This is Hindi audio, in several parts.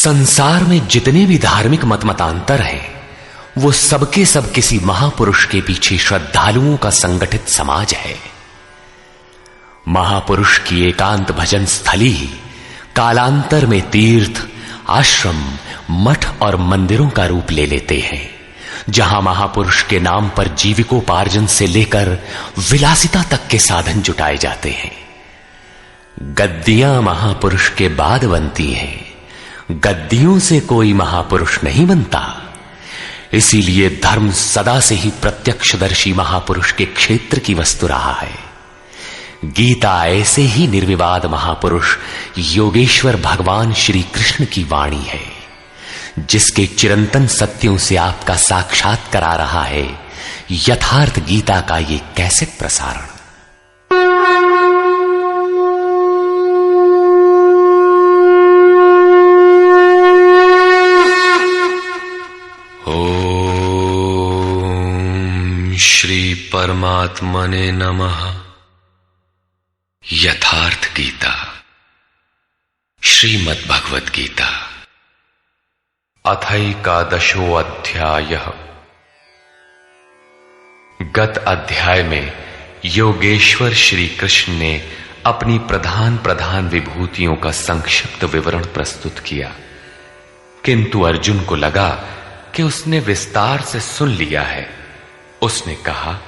संसार में जितने भी धार्मिक मतमतांतर हैं, वो सबके सब किसी महापुरुष के पीछे श्रद्धालुओं का संगठित समाज है। महापुरुष की एकांत भजन स्थली ही कालांतर में तीर्थ, आश्रम, मठ और मंदिरों का रूप ले लेते हैं, जहां महापुरुष के नाम पर जीविकोपार्जन से लेकर विलासिता तक के साधन जुटाए जाते हैं। गद्दियां महापुरुष के बाद बनती हैं, गद्दियों से कोई महापुरुष नहीं बनता। इसीलिए धर्म सदा से ही प्रत्यक्षदर्शी महापुरुष के क्षेत्र की वस्तु रहा है। गीता ऐसे ही निर्विवाद महापुरुष योगेश्वर भगवान श्री कृष्ण की वाणी है, जिसके चिरंतन सत्यों से आपका साक्षात करा रहा है यथार्थ गीता का ये कैसेट प्रसारण। ओम श्री परमात्मने नमः। यथार्थ गीता, श्रीमद् भगवत गीता, अथैकादशो अध्यायः। गत अध्याय में योगेश्वर श्री कृष्ण ने अपनी प्रधान प्रधान विभूतियों का संक्षिप्त विवरण प्रस्तुत किया, किंतु अर्जुन को लगा कि उसने विस्तार से सुन लिया है। उसने कहा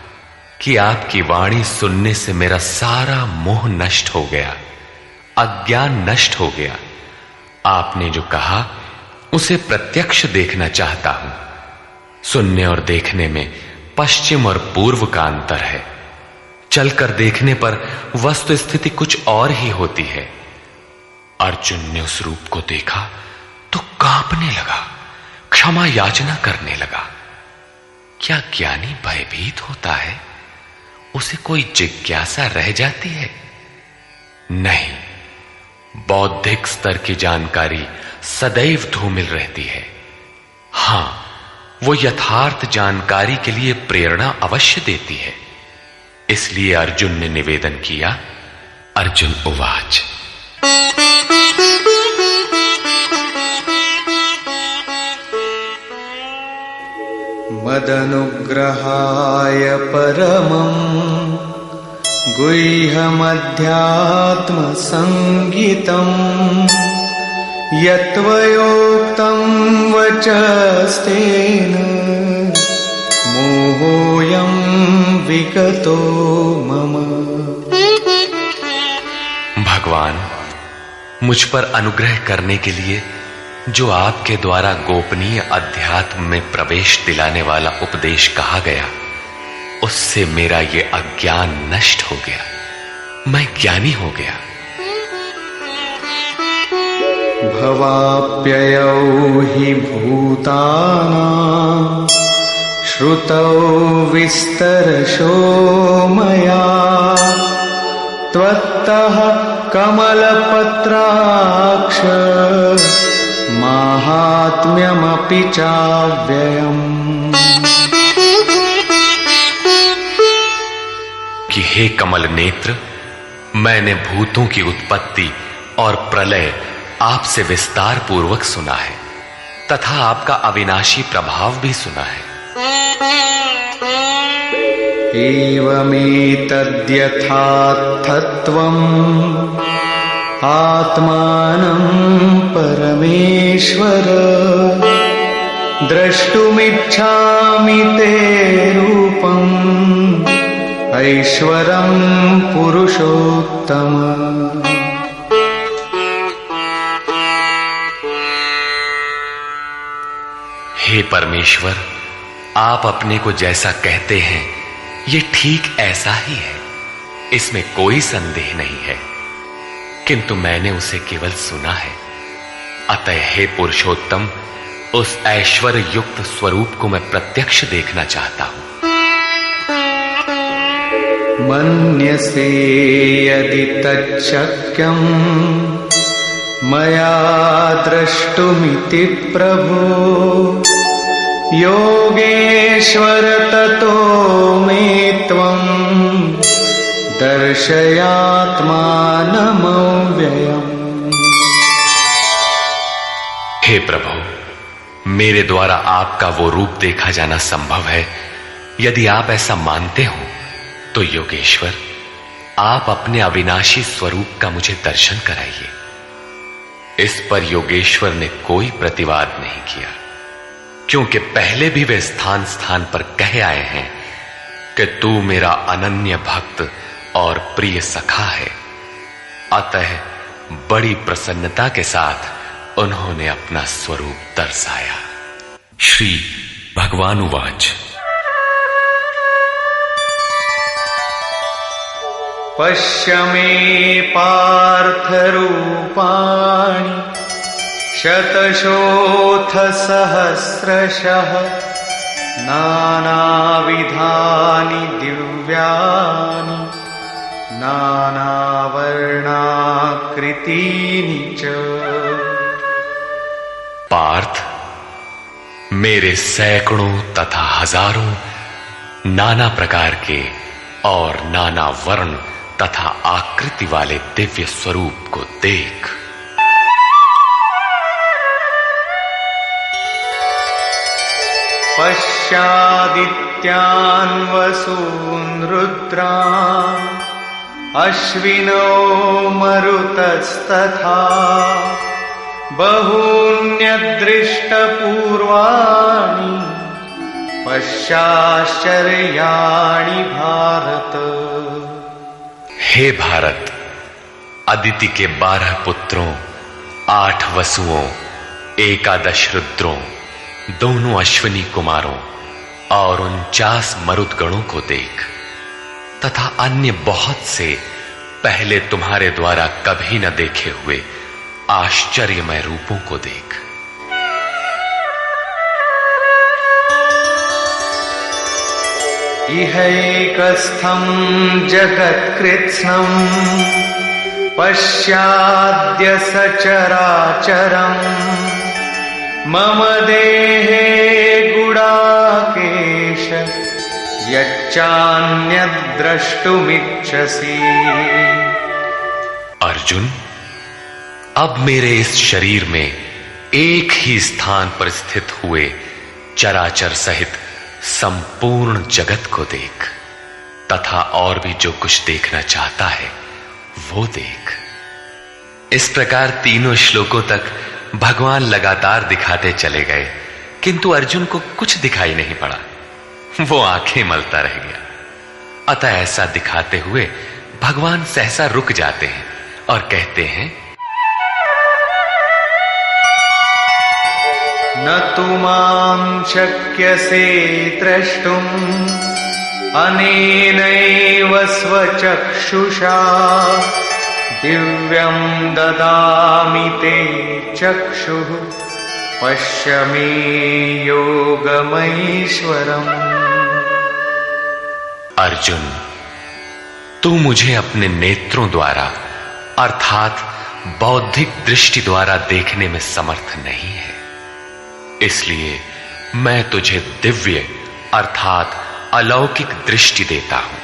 कि आपकी वाणी सुनने से मेरा सारा मोह नष्ट हो गया, अज्ञान नष्ट हो गया। आपने जो कहा उसे प्रत्यक्ष देखना चाहता हूं। सुनने और देखने में पश्चिम और पूर्व का अंतर है। चलकर देखने पर वस्तु स्थिति कुछ और ही होती है। अर्जुन ने उस रूप को देखा तो कांपने लगा, क्षमा याचना करने लगा। क्या ज्ञानी भयभीत होता है? उसे कोई जिज्ञासा रह जाती है? नहीं, बौद्धिक स्तर की जानकारी सदैव धूमिल रहती है। हां, वो यथार्थ जानकारी के लिए प्रेरणा अवश्य देती है। इसलिए अर्जुन ने निवेदन किया। अर्जुन उवाच, मदनुग्रहाय परमं गुह्यमध्यात्मसंगीतम् यत्त्वयोक्तं वचस्तेन मोहोऽयं विगतो मम। भगवान, मुझ पर अनुग्रह करने के लिए जो आपके द्वारा गोपनीय अध्यात्म में प्रवेश दिलाने वाला उपदेश कहा गया, उससे मेरा ये अज्ञान नष्ट हो गया, मैं ज्ञानी हो गया। भवाप्ययौ हि भूतानां श्रुतौ विस्तरशो मया त्वत्तः कमलपत्राक्ष माहात्म्यमपि चाव्ययम्। कि हे कमल नेत्र, मैंने भूतों की उत्पत्ति और प्रलय आपसे विस्तार पूर्वक सुना है तथा आपका अविनाशी प्रभाव भी सुना है। एवमेतद्यथार्थत्वम् आत्मानं परमेश्वर द्रष्टुमिच्छामि ते रूपम् ऐश्वरं पुरुषोत्तम। हे परमेश्वर, आप अपने को जैसा कहते हैं ये ठीक ऐसा ही है, इसमें कोई संदेह नहीं है, किंतु मैंने उसे केवल सुना है। अतः हे पुरुषोत्तम, उस ऐश्वर्य युक्त स्वरूप को मैं प्रत्यक्ष देखना चाहता हूं। मन्यसे यदि तच्छक्यं मया द्रष्टुमिति प्रभो योगेश्वर ततो मे त्वं दर्शयात्मानमव्ययम्। हे हे प्रभु, मेरे द्वारा आपका वो रूप देखा जाना संभव है। यदि आप ऐसा मानते हो तो योगेश्वर, आप अपने अविनाशी स्वरूप का मुझे दर्शन कराइए। इस पर योगेश्वर ने कोई प्रतिवाद नहीं किया, क्योंकि पहले भी वे स्थान स्थान पर कह आए हैं कि तू मेरा अनन्य भक्त और प्रिय सखा है। अतः बड़ी प्रसन्नता के साथ उन्होंने अपना स्वरूप दर्शाया। श्री भगवान उवाच। पश्य मे पार्थ रूपाणि शतशोऽथ सहस्रशः नानाविधानि दिव्यानि नानावर्णाकृतीनि च। पार्थ, मेरे सैकड़ों तथा हजारों नाना प्रकार के और नाना वर्ण तथा आकृति वाले दिव्य स्वरूप को देख। पश्यादित्यान् वसून् रुद्रान् अश्विनो मरुतस्तथा बहून्यदृष्टपूर्वाणि पश्याश्चर्याणि भारत। हे भारत, अदिति के 12 पुत्रों, 8 वसुओं, 11 रुद्रों, दोनों अश्विनी कुमारों और 49 मरुदगणों को देख, तथा अन्य बहुत से पहले तुम्हारे द्वारा कभी न देखे हुए आश्चर्यमय रूपों को देख। इहैकस्थं जगत्कृत्स्नं पश्याद्य सचराचरम् मम देहे गुडाकेश यच्चान्यद्द्रष्टुमिच्छसि। अर्जुन, अब मेरे इस शरीर में एक ही स्थान पर स्थित हुए चराचर सहित संपूर्ण जगत को देख, तथा और भी जो कुछ देखना चाहता है वो देख। इस प्रकार तीनों श्लोकों तक भगवान लगातार दिखाते चले गए, किंतु अर्जुन को कुछ दिखाई नहीं पड़ा। वो आंखें मलता रह गया। अतः ऐसा दिखाते हुए भगवान सहसा रुक जाते हैं और कहते हैं, न तु मां शक्यसे द्रष्टुम् अनेनैव स्वचक्षुषा दिव्यं ददामि ते चक्षुः पश्य मे योगमैश्वरम्। अर्जुन, तू मुझे अपने नेत्रों द्वारा अर्थात बौद्धिक दृष्टि द्वारा देखने में समर्थ नहीं है, इसलिए मैं तुझे दिव्य अर्थात अलौकिक दृष्टि देता हूं,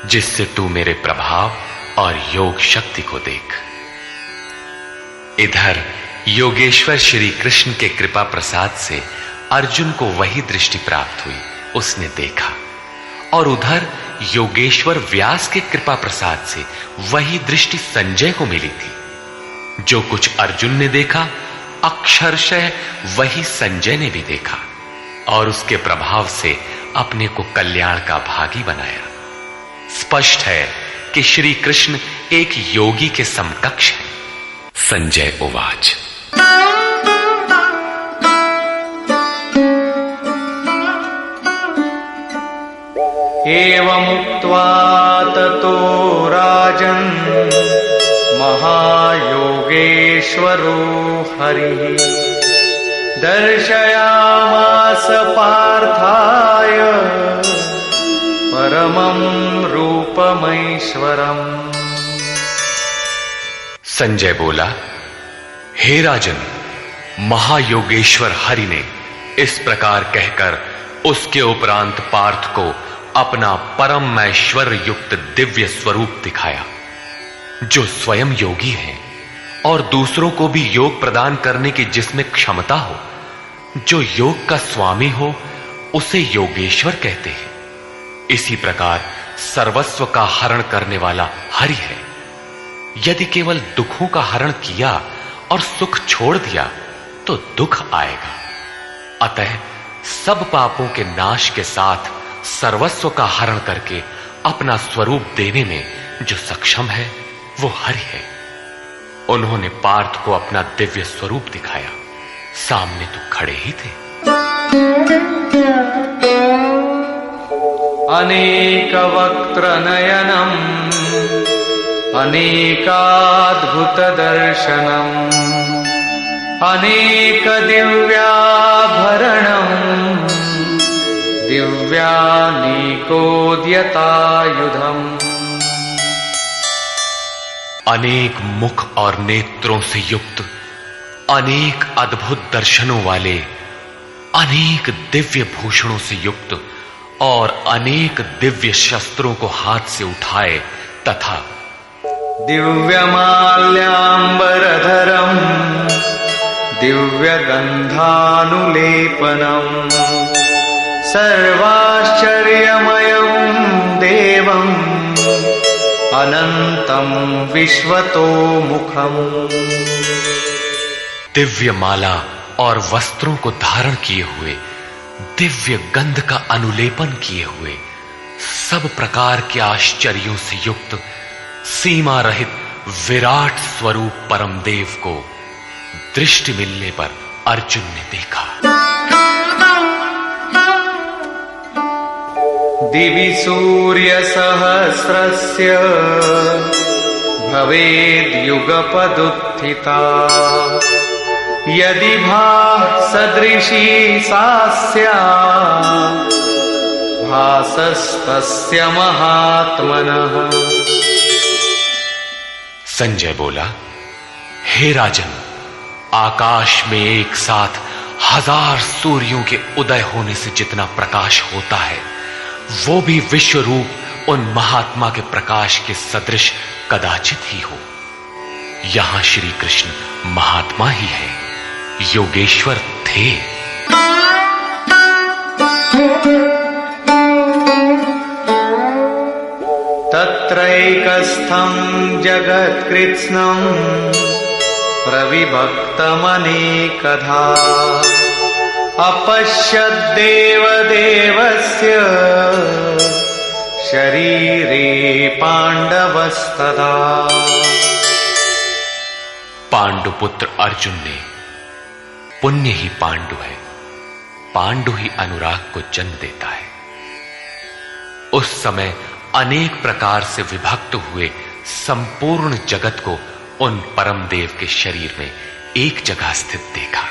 जिससे तू मेरे प्रभाव और योग शक्ति को देख। इधर योगेश्वर श्री कृष्ण के कृपा प्रसाद से अर्जुन को वही दृष्टि प्राप्त हुई, उसने देखा। और उधर योगेश्वर व्यास के कृपा प्रसाद से वही दृष्टि संजय को मिली थी। जो कुछ अर्जुन ने देखा अक्षरशः वही संजय ने भी देखा और उसके प्रभाव से अपने को कल्याण का भागी बनाया। स्पष्ट है कि श्री कृष्ण एक योगी के समकक्ष है। संजय उवाच। एवमुक्त्वा ततो राजन् महायोगेश्वरो हरिः दर्शयामास पार्थाय परमं रूपमैश्वरम्। संजय बोला, हे राजन, महायोगेश्वर हरि ने इस प्रकार कहकर उसके उपरांत पार्थ को अपना परम ऐश्वर्य युक्त दिव्य स्वरूप दिखाया, जो स्वयं योगी है और दूसरों को भी योग प्रदान करने की जिसमें क्षमता हो, जो योग का स्वामी हो, उसे योगेश्वर कहते हैं। इसी प्रकार सर्वस्व का हरण करने वाला हरि है। यदि केवल दुखों का हरण किया और सुख छोड़ दिया तो दुख आएगा। अतः सब पापों के नाश के साथ सर्वस्व का हरण करके अपना स्वरूप देने में जो सक्षम है वो हरि है। उन्होंने पार्थ को अपना दिव्य स्वरूप दिखाया। सामने तो खड़े ही थे। अनेक वक्त्र नयनम् अनेकाद्भुत दर्शनम् अनेक दिव्याभरणम् दिव्यानीकोद्यतायुधम्। अनेक मुख और नेत्रों से युक्त, अनेक अद्भुत दर्शनों वाले, अनेक दिव्य भूषणों से युक्त और अनेक दिव्य शस्त्रों को हाथ से उठाए तथा दिव्यमाल्याम्बरधरम् दिव्यगन्धानुलेपनम् सर्वाश्चर्यमयम् देवम् अनन्तम् विश्वतोमुखम्। दिव्य माला और वस्त्रों को धारण किए हुए, दिव्य गंध का अनुलेपन किए हुए, सब प्रकार के आश्चर्यों से युक्त, सीमा रहित विराट स्वरूप परमदेव को दृष्टि मिलने पर अर्जुन ने देखा। दिवि सूर्यसहस्रस्य भवेद्युगपदुत्थिता यदि भासदृशी सा स्यात् भासस्तस्य महात्मनः। संजय बोला, हे राजन, आकाश में एक साथ 1000 सूर्यों के उदय होने से जितना प्रकाश होता है, वो भी विश्व रूप उन महात्मा के प्रकाश के सदृश कदाचित ही हो। यहां श्री कृष्ण महात्मा ही है, योगेश्वर थे। तत्रैकस्थं जगत्कृत्स्नं प्रविभक्तमनेकधा अपश्यद्देवदेवस्य शरीरे पांडवस्तदा। पांडुपुत्र अर्जुन ने, पुण्य ही पांडु है, पांडु ही अनुराग को जन्म देता है, उस समय अनेक प्रकार से विभक्त हुए संपूर्ण जगत को उन परम देव के शरीर में एक जगह स्थित देखा।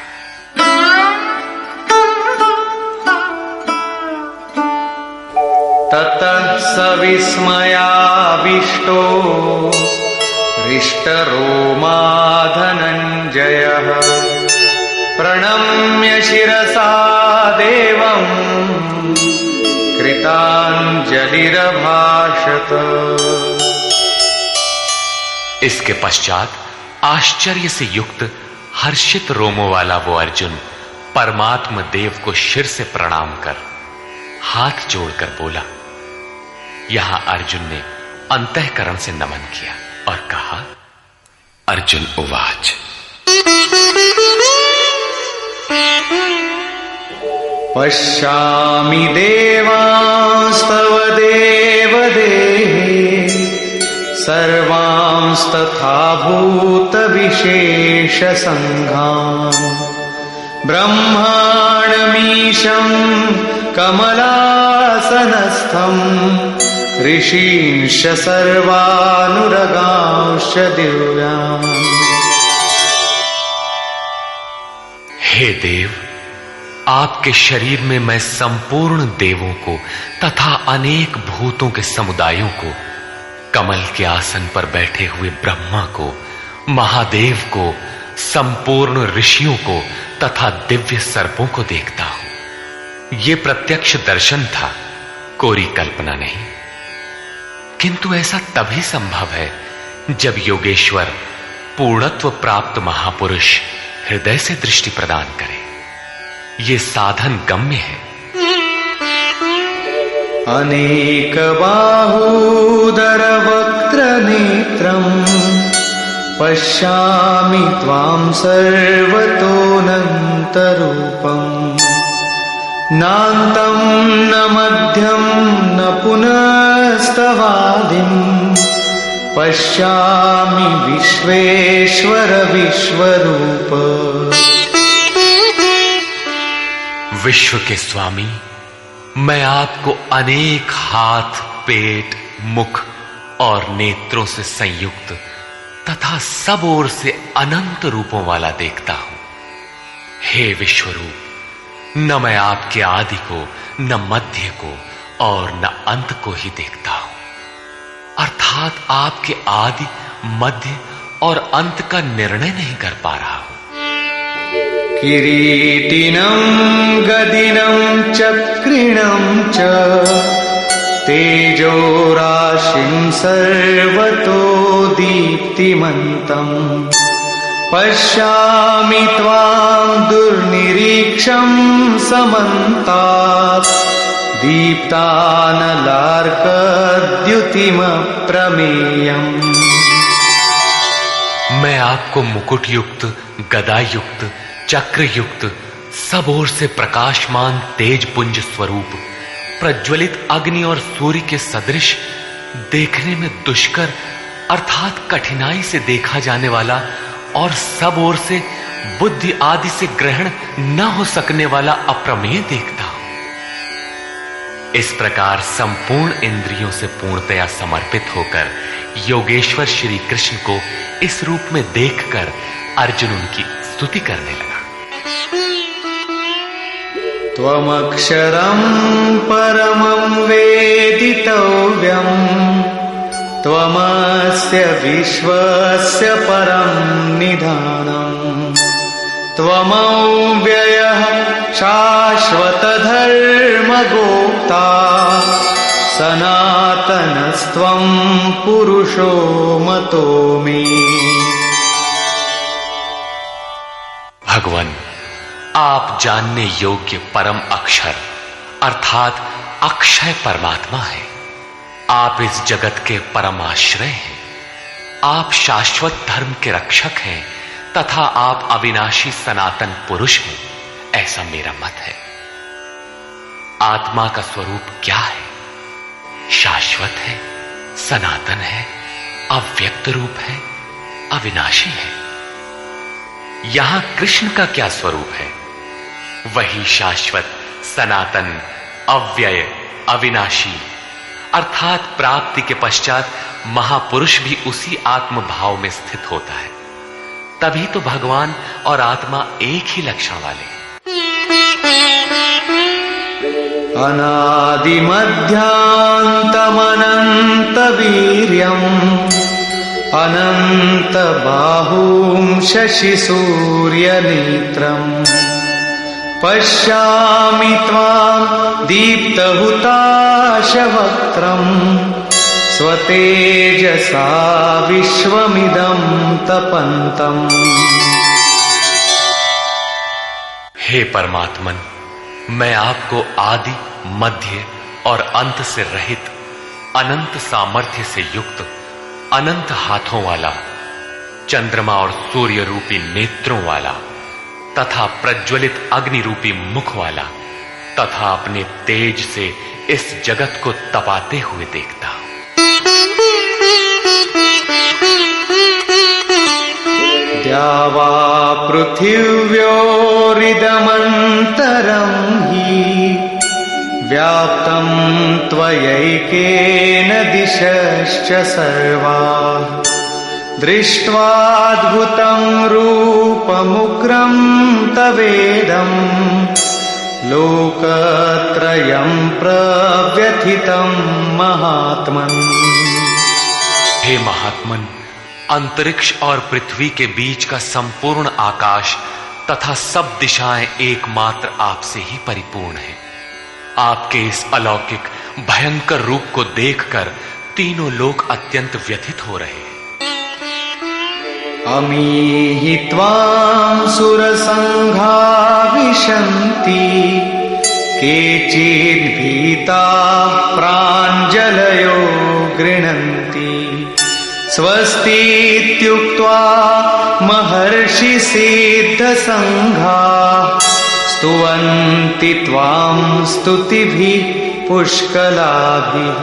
ततः स विस्मयाविष्टो हृष्टरोमा धनञ्जयः प्रणम्य शिरसा देवम् कृताञ्जलिरभाषत। इसके पश्चात आश्चर्य से युक्त हर्षित रोमों वाला वो अर्जुन परमात्मा देव को शिर से प्रणाम कर हाथ जोड़कर बोला। यहां अर्जुन ने अंतःकरण से नमन किया और कहा, अर्जुन उवाच, पश्यामि देवांस्तव देवदेहे सर्वांस्तथा भूतविशेषसङ्घान् ब्रह्माणमीशं कमलासनस्थम् ऋषींश्च सर्वानुरगांश्च दिव्यान्। हे देव, आपके शरीर में मैं संपूर्ण देवों को तथा अनेक भूतों के समुदायों को, कमल के आसन पर बैठे हुए ब्रह्मा को, महादेव को, संपूर्ण ऋषियों को तथा दिव्य सर्पों को देखता हूं। यह प्रत्यक्ष दर्शन था, कोरी कल्पना नहीं। किंतु ऐसा तभी संभव है जब योगेश्वर पूर्णत्व प्राप्त महापुरुष हृदय से दृष्टि प्रदान करे। ये साधन गम्य है। अनेक बाहूदर वक्त्र नेत्रम् पश्यामि त्वां सर्वतोऽनन्तरूपम् नान्तं न मध्यं न पुनस्तवादिम् पश्यामि विश्वेश्वर विश्वरूप। विश्व के स्वामी, मैं आपको अनेक हाथ, पेट, मुख और नेत्रों से संयुक्त तथा सब ओर से अनंत रूपों वाला देखता हूं। हे विश्वरूप, न मैं आपके आदि को, न मध्य को और न अंत को ही देखता हूं, अर्थात आपके आदि, मध्य और अंत का निर्णय नहीं कर पा रहा हूं। किरीटिनं गदिनं चक्रिणं च तेजो राशिं सर्वतो दीप्तिमन्तम् पश्यामि त्वां दुर्निरीक्षं समन्तात् दीप्तानलार्कद्युतिमप्रमेयम्। मैं आपको मुकुट युक्त, गदा युक्त, चक्र युक्त, सब ओर से प्रकाशमान तेज पुंज स्वरूप, प्रज्वलित अग्नि और सूर्य के सदृश, देखने में दुष्कर अर्थात कठिनाई से देखा जाने वाला और सब ओर से बुद्धि आदि से ग्रहण न हो सकने वाला अप्रमेय देखता हूं। इस प्रकार संपूर्ण इंद्रियों से पूर्णतया समर्पित होकर योगेश्वर श्री कृष्ण को इस रूप में देखकर अर्जुन उनकी स्तुति करने लगा। त्वमक्षरं परमं वेदितव्यम् त्वमस्य विश्वस्य परं निधानम् त्वमव्ययः शाश्वतधर्मगोप्ता सनातनस्त्वं पुरुषो मतो मे। भगवान, आप जानने योग्य परम अक्षर अर्थात अक्षय परमात्मा है। आप इस जगत के परम आश्रय हैं। आप शाश्वत धर्म के रक्षक हैं तथा आप अविनाशी सनातन पुरुष हैं, ऐसा मेरा मत है। आत्मा का स्वरूप क्या है? शाश्वत है, सनातन है, अव्यक्त रूप है, अविनाशी है। यहां कृष्ण का क्या स्वरूप है? वही शाश्वत, सनातन, अव्यय, अविनाशी, अर्थात प्राप्ति के पश्चात महापुरुष भी उसी आत्म भाव में स्थित होता है। तभी तो भगवान और आत्मा एक ही लक्षण वाले। अनादिमध्यान्तमनन्तवीर्यम् अनन्तबाहुं शशिसूर्यनेत्रम् पश्यामि त्वां दीप्तहुताशवक्त्रम् स्वतेजसा विश्वमिदं तपन्तम्। हे परमात्मन, मैं आपको आदि, मध्य और अंत से रहित, अनंत सामर्थ्य से युक्त, अनंत हाथों वाला, चंद्रमा और सूर्य रूपी नेत्रों वाला तथा प्रज्वलित अग्नि रूपी मुख वाला तथा अपने तेज से इस जगत को तपाते हुए देखता हूं। द्यावा पृथिव्योरिदमन्तरं हि व्याप्तं त्वयैकेन दिशश्च सर्वाः दृष्ट्वाद्भुतं रूपमुग्रं तवेदं लोकत्रयं प्रव्यथितं महात्मन्। हे महात्मन, अंतरिक्ष और पृथ्वी के बीच का संपूर्ण आकाश तथा सब दिशाएं एकमात्र आपसे ही परिपूर्ण है। आपके इस अलौकिक भयंकर रूप को देखकर तीनों लोक अत्यंत व्यथित हो रहे हैं। अमीहि त्वां सुरसङ्घा विशन्ति केचिद्भीताः प्राञ्जलयो गृह्णन्ति स्वस्तीत्युक्त्वा महर्षिसिद्धसङ्घाः स्तुवन्ति त्वां स्तुतिभिः पुष्कलाभिः।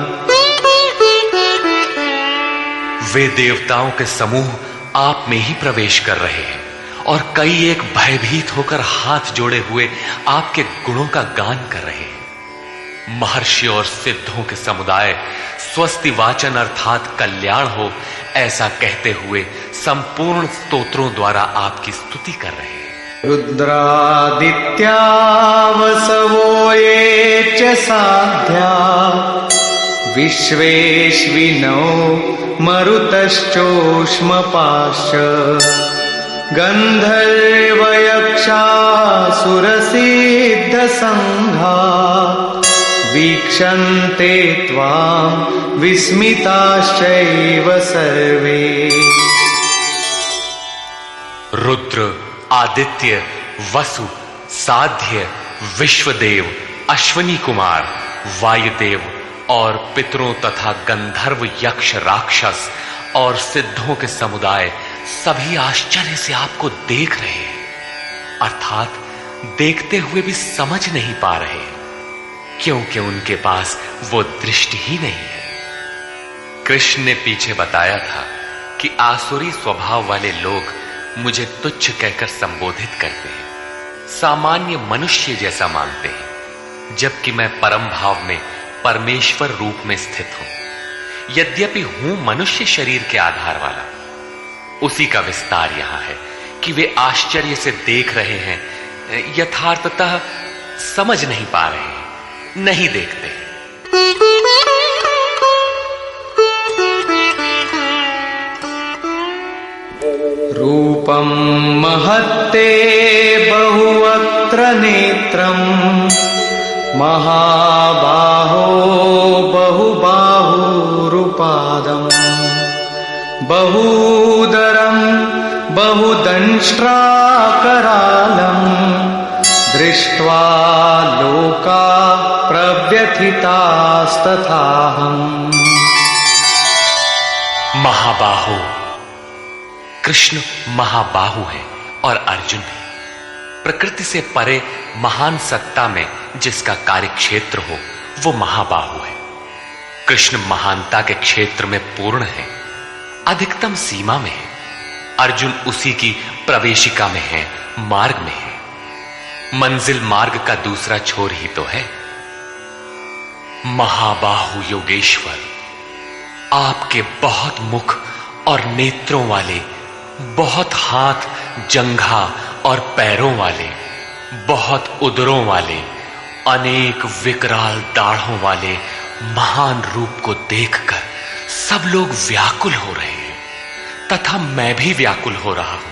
वे देवताओं के समूह आप में ही प्रवेश कर रहे हैं और कई एक भयभीत होकर हाथ जोड़े हुए आपके गुणों का गान कर रहे हैं। महर्षि और सिद्धों के समुदाय स्वस्ति वाचन अर्थात कल्याण हो ऐसा कहते हुए संपूर्ण स्तोत्रों द्वारा आपकी स्तुति कर रहे हैं। रुद्रादित्या वसवो ये च साध्या विश्वेश्विनो मरुतश्चोष्मपाश्च गन्धर्वयक्षासुरसिद्धसङ्घा वीक्षन्ते त्वां विस्मिताश्चैव सर्वे। रुद्र, आदित्य, वसु, साध्य, विश्वदेव, अश्वनी कुमार, वायुदेव और पितरों तथा गंधर्व, यक्ष, राक्षस और सिद्धों के समुदाय सभी आश्चर्य से आपको देख रहे हैं, अर्थात देखते हुए भी समझ नहीं पा रहे, क्योंकि उनके पास वो दृष्टि ही नहीं है। कृष्ण ने पीछे बताया था कि आसुरी स्वभाव वाले लोग मुझे तुच्छ कहकर संबोधित करते हैं, सामान्य मनुष्य जैसा मानते हैं, जबकि मैं परम भाव में परमेश्वर रूप में स्थित हूं। यद्यपि हूं मनुष्य शरीर के आधार वाला, उसी का विस्तार यहां है कि वे आश्चर्य से देख रहे हैं, यथार्थतः समझ नहीं पा रहे हैं, नहीं देखते। रूपं महत्ते बहुवक्त्र नेत्रम् महाबाहो बहुबाहुरुपादम् बहूदरं बहुदंष्ट्राकरालम् दृष्ट्वा लोका प्रव्यथितास्तथाहम्। महाबाहो, कृष्ण महाबाहु है और अर्जुन है। प्रकृति से परे महान सत्ता में जिसका कार्यक्षेत्र हो वो महाबाहु है। कृष्ण महानता के क्षेत्र में पूर्ण है, अधिकतम सीमा में है। अर्जुन उसी की प्रवेशिका में है, मार्ग में है। मंजिल मार्ग का दूसरा छोर ही तो है। महाबाहु योगेश्वर, आपके बहुत मुख और नेत्रों वाले, बहुत हाथ, जंघा और पैरों वाले, बहुत उदरों वाले, अनेक विकराल दाढ़ों वाले महान रूप को देखकर सब लोग व्याकुल हो रहे हैं तथा मैं भी व्याकुल हो रहा हूं।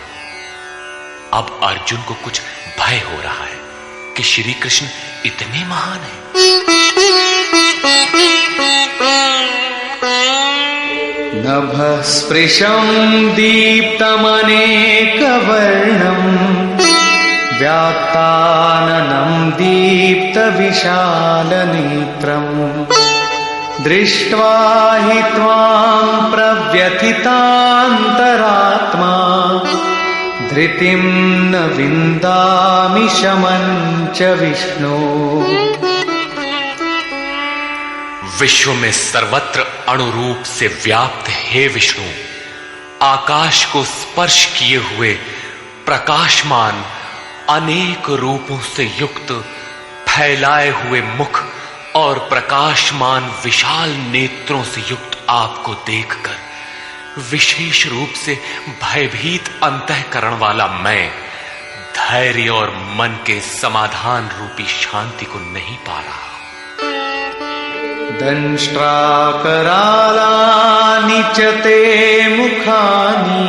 अब अर्जुन को कुछ भय हो रहा है कि श्री कृष्ण इतने महान हैं। नभस्पृशं दीप्तमनेकवर्णम् व्याक्ताननं दीप्तविशालनेत्रम् दृष्ट्वा हि त्वां प्रव्यथितान्तरात्मा धृतिं न विन्दामि शमं च विष्णो। विश्व में सर्वत्र अणुरूप से व्याप्त हे विष्णु, आकाश को स्पर्श किए हुए प्रकाशमान अनेक रूपों से युक्त फैलाए हुए मुख और प्रकाशमान विशाल नेत्रों से युक्त आपको देखकर विशेष रूप से भयभीत अंतःकरण वाला मैं धैर्य और मन के समाधान रूपी शांति को नहीं पा रहा। दंष्ट्राकरालानि च ते मुखानि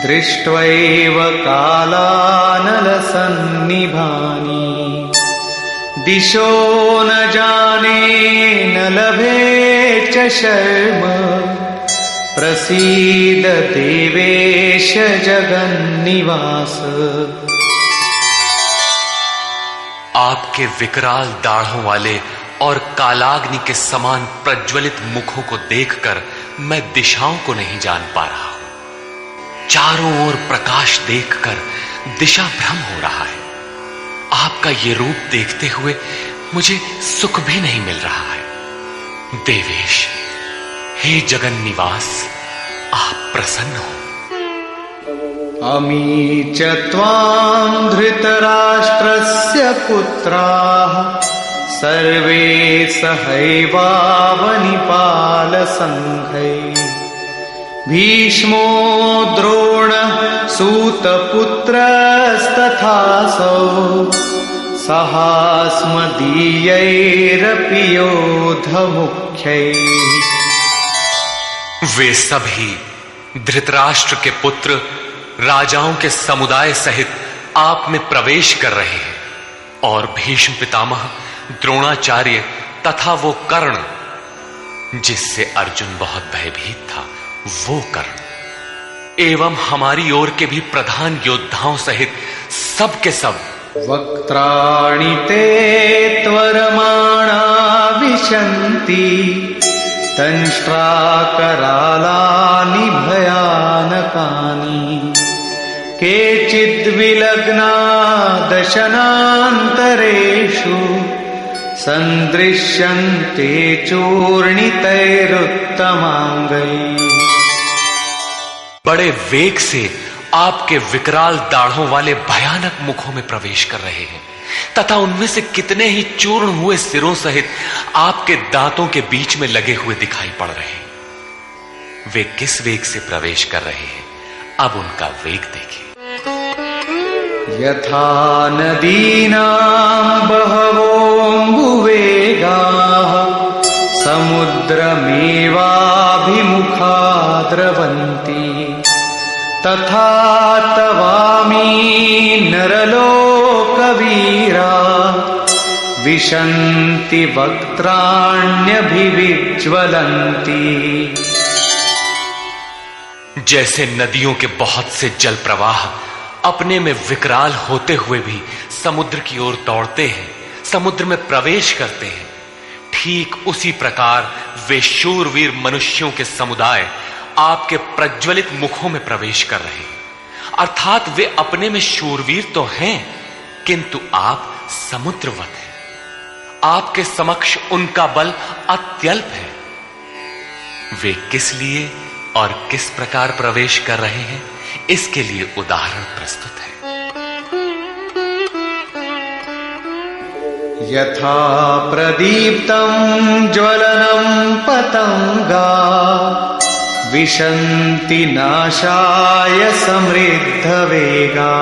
दृष्ट्वैव कालानलसन्निभानि दिशो न जाने न लभे च शर्म प्रसीद देवेश जगन्निवास। आपके विकराल दाढ़ों वाले और कालाग्नि के समान प्रज्वलित मुखों को देखकर मैं दिशाओं को नहीं जान पा रहा हूं। चारों ओर प्रकाश देखकर दिशा भ्रम हो रहा है। आपका ये रूप देखते हुए मुझे सुख भी नहीं मिल रहा है। देवेश, हे जगन निवास, आप प्रसन्न हो। अमी च त्वां धृतराष्ट्रस्य पुत्राः सर्वे सहैवावनिपालसङ्घैः भीष्मो द्रोणः सूतपुत्रस्तथासौ सहास्मदीयैरपि योधमुख्यैः। वे सभी धृतराष्ट्र के पुत्र राजाओं के समुदाय सहित आप में प्रवेश कर रहे हैं, और भीष्म पितामह, द्रोणाचार्य तथा वो कर्ण जिससे अर्जुन बहुत भयभीत था, वो कर्ण एवं हमारी ओर के भी प्रधान योद्धाओं सहित सब के सब वक्त्राणि ते त्वरमाणा विशन्ति दंष्ट्राकरालानि भयानकानि केचिद्विलग्ना दशनान्तरेषु सन्दृश्यन्ते चूर्णितैरुत्तमाङ्गैः। बड़े वेग से आपके विकराल दाढ़ों वाले भयानक मुखों में प्रवेश कर रहे हैं तथा उनमें से कितने ही चूर्ण हुए सिरों सहित आपके दांतों के बीच में लगे हुए दिखाई पड़ रहे हैं। वे किस वेग से प्रवेश कर रहे हैं, अब उनका वेग देखिए। यथा नदीनां बहवोऽम्बुवेगाः समुद्रमेवाभिमुखा द्रवन्ति तथा तवामी नरलोकवीरा विशन्ति वक्त्राण्यभिविज्वलन्ति। जैसे नदियों के बहुत से जल प्रवाह अपने में विकराल होते हुए भी समुद्र की ओर दौड़ते हैं, समुद्र में प्रवेश करते हैं, ठीक उसी प्रकार वे शूरवीर मनुष्यों के समुदाय आपके प्रज्वलित मुखों में प्रवेश कर रहे हैं। अर्थात वे अपने में शूरवीर तो हैं, किंतु आप समुद्रवत हैं। आपके समक्ष उनका बल अत्यल्प है। वे किस लिए और किस प्रकार प्रवेश कर रहे हैं, इसके लिए उदाहरण प्रस्तुत है। यथा प्रदीप्तं ज्वलनं पतंगा विशन्ति नाशाय समृद्धवेगा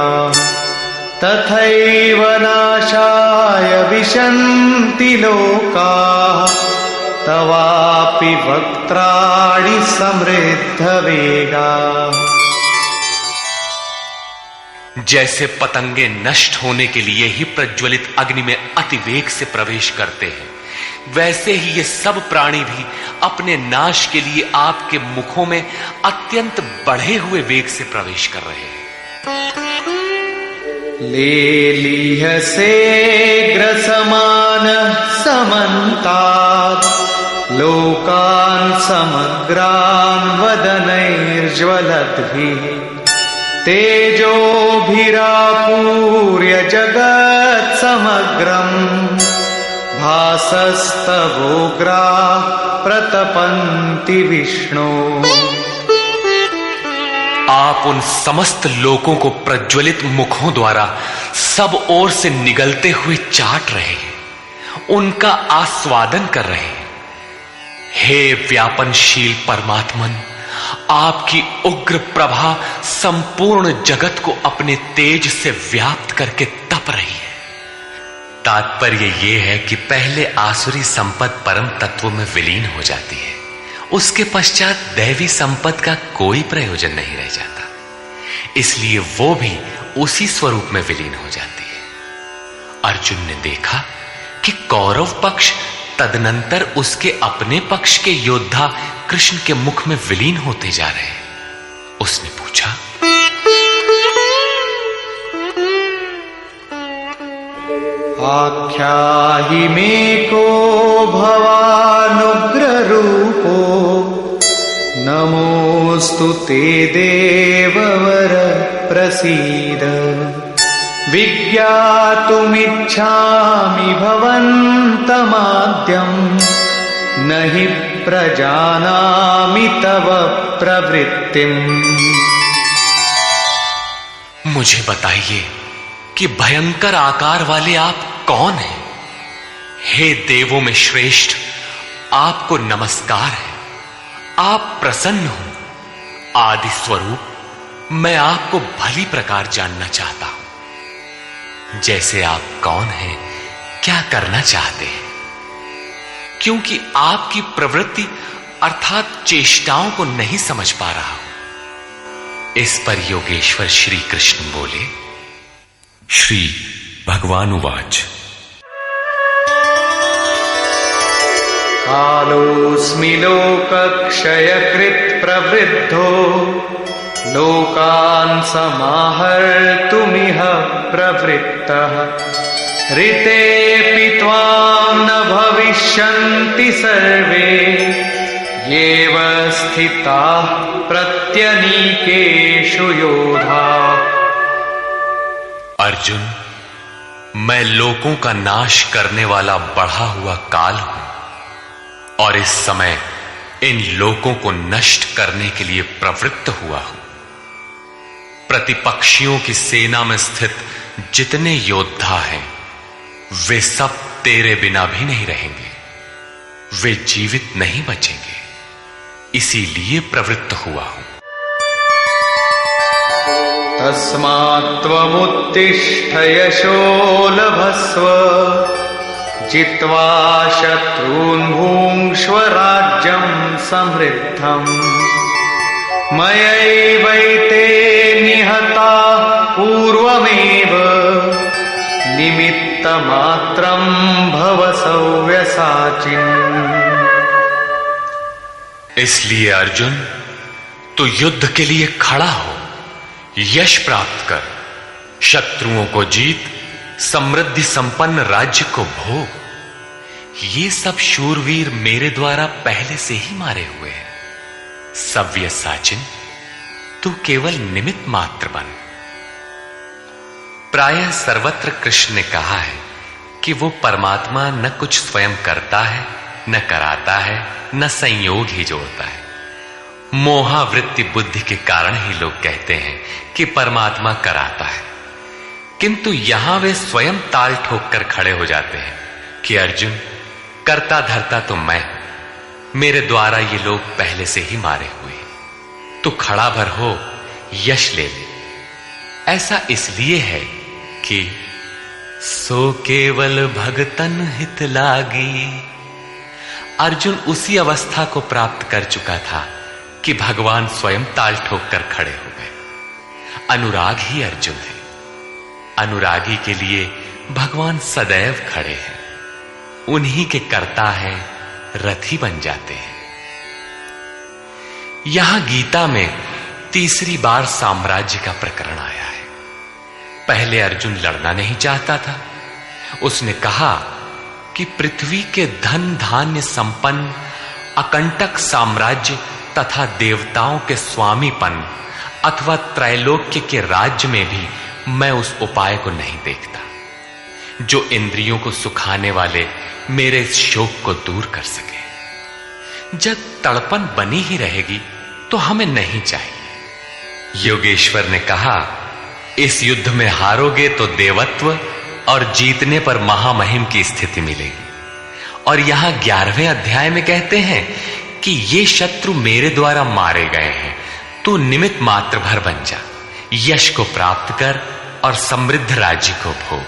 तथैव नाशाय विशन्ति लोकाः तवापि वक्त्राणि समृद्धवेगा। जैसे पतंगे नष्ट होने के लिए ही प्रज्वलित अग्नि में अति वेग से प्रवेश करते हैं, वैसे ही ये सब प्राणी भी अपने नाश के लिए आपके मुखों में अत्यंत बढ़े हुए वेग से प्रवेश कर रहे हैं। लेलीहसे ग्रसमानः समन्तात् लोकान् समग्रान् वदनैर्ज्वलद्भिः तेजोभिरापूर्य जगत् समग्रम् भासस्तवोग्राः प्रतपन्ति विष्णु। आप उन समस्त लोकों को प्रज्वलित मुखों द्वारा सब ओर से निगलते हुए चाट रहे हैं, उनका आस्वादन कर रहे हैं। हे व्यापनशील परमात्मन, आपकी उग्र प्रभा संपूर्ण जगत को अपने तेज से व्याप्त करके तप रही है। तात्पर्य यह है कि पहले आसुरी संपद परम तत्व में विलीन हो जाती है, उसके पश्चात दैवी संपद का कोई प्रयोजन नहीं रह जाता, इसलिए वो भी उसी स्वरूप में विलीन हो जाती है। अर्जुन ने देखा कि कौरव पक्ष तदनंतर उसके अपने पक्ष के योद्धा कृष्ण के मुख में विलीन होते जा रहे हैं। उसने पूछा, आख्याहि मे को भवानुग्र रूपो नमोस्तु ते देववर प्रसीद विज्ञातुमिच्छामि भवन्तमाद्यं न हि प्रजानामि तव प्रवृत्तिम्। मुझे बताइए कि भयंकर आकार वाले आप कौन हैं? हे देवों में श्रेष्ठ, आपको नमस्कार है। आप प्रसन्न हो। आदि स्वरूप मैं आपको भली प्रकार जानना चाहता हूं। जैसे आप कौन हैं, क्या करना चाहते हैं? क्योंकि आपकी प्रवृत्ति अर्थात चेष्टाओं को नहीं समझ पा रहा हूं। इस पर योगेश्वर श्री कृष्ण बोले। श्री भगवान उवाच, कालोऽस्मि लोकक्षयकृत् प्रवृद्धो लोकान् समाहर्तुमिह प्रवृत्तः ऋतेऽपि त्वां न भविष्यन्ति सर्वे येव स्थिताः प्रत्यनीकेषु योधा। अर्जुन, मैं लोकों का नाश करने वाला बढ़ा हुआ काल हूं और इस समय इन लोकों को नष्ट करने के लिए प्रवृत्त हुआ हूं। प्रतिपक्षियों की सेना में स्थित जितने योद्धा हैं, वे सब तेरे बिना भी नहीं रहेंगे। वे जीवित नहीं बचेंगे, इसीलिए प्रवृत्त हुआ हूं। तस्मात्त्वमुत्तिष्ठ यशो लभस्व जित्वा शत्रून् भुङ्क्ष्व राज्यं समृद्धम् मयैवैते निहता पूर्वमेव निमित्तमात्रं भव सव्यसाचिन्। इसलिए अर्जुन, तू युद्ध के लिए खड़ा हो, यश प्राप्त कर, शत्रुओं को जीत, समृद्धि संपन्न राज्य को भोग। ये सब शूरवीर मेरे द्वारा पहले से ही मारे हुए हैं। सव्यसाचिन, तू केवल निमित्त मात्र बन। प्रायः सर्वत्र कृष्ण ने कहा है कि वो परमात्मा न कुछ स्वयं करता है, न कराता है, न संयोग ही जोड़ता है। मोहावृत्ति बुद्धि के कारण ही लोग कहते हैं कि परमात्मा कराता है, किंतु यहां वे स्वयं ताल ठोक कर खड़े हो जाते हैं कि अर्जुन, करता धरता तो मैं हूं, मेरे द्वारा ये लोग पहले से ही मारे हुए, तू खड़ा भर हो, यश ले ले। ऐसा इसलिए है कि सो केवल भगतन हित लागी। अर्जुन उसी अवस्था को प्राप्त कर चुका था कि भगवान स्वयं ताल ठोक कर खड़े हो गए। अनुराग ही अर्जुन है। अनुरागी के लिए भगवान सदैव खड़े हैं। उन्हीं के कर्ता है, रथी बन जाते हैं। यहां गीता में तीसरी बार साम्राज्य का प्रकरण आया है। पहले अर्जुन लड़ना नहीं चाहता था। उसने कहा कि पृथ्वी के धन धान्य संपन्न अकंटक साम्राज्य तथा देवताओं के स्वामीपन अथवा त्रैलोक्य के राज्य में भी मैं उस उपाय को नहीं देखता जो इंद्रियों को सुखाने वाले मेरे शोक को दूर कर सके। जब तड़पन बनी ही रहेगी तो हमें नहीं चाहिए। योगेश्वर ने कहा, इस युद्ध में हारोगे तो देवत्व और जीतने पर महामहिम की स्थिति मिलेगी। और यहां 11वें अध्याय में कहते हैं कि ये शत्रु मेरे द्वारा मारे गए हैं, तू निमित्त मात्र भर बन जा, यश को प्राप्त कर और समृद्ध राज्य को भोग।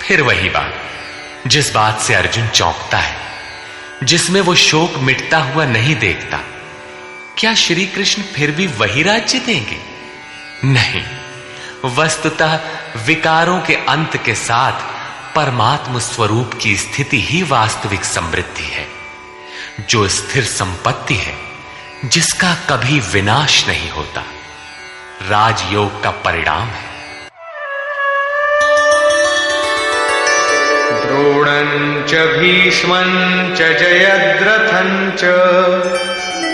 फिर वही बात, जिस बात से अर्जुन चौंकता है, जिसमें वो शोक मिटता हुआ नहीं देखता, क्या श्री कृष्ण फिर भी वही राज्य देंगे? नहीं, वस्तुतः विकारों के अंत के साथ परमात्म स्वरूप की स्थिति ही वास्तविक समृद्धि है, जो स्थिर संपत्ति है, जिसका कभी विनाश नहीं होता, राजयोग का परिणाम है। द्रोणं च भीष्मं च जयद्रथं च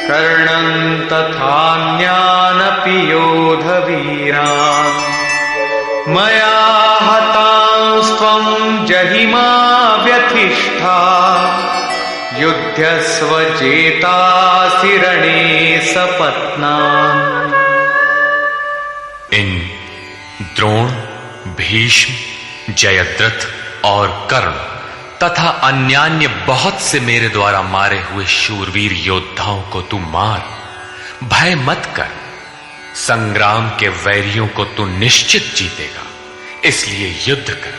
कर्णं तथान्यानपि योधवीरान् मया हतांस्त्वं जहिमा व्यथिष्ठा युध्यस्व जेतासि रणे सपत्नान्। इन द्रोण, भीष्म, जयद्रथ और कर्ण तथा अन्यान्य बहुत से मेरे द्वारा मारे हुए शूरवीर योद्धाओं को तू मार, भय मत कर। संग्राम के वैरियों को तू निश्चित जीतेगा, इसलिए युद्ध कर।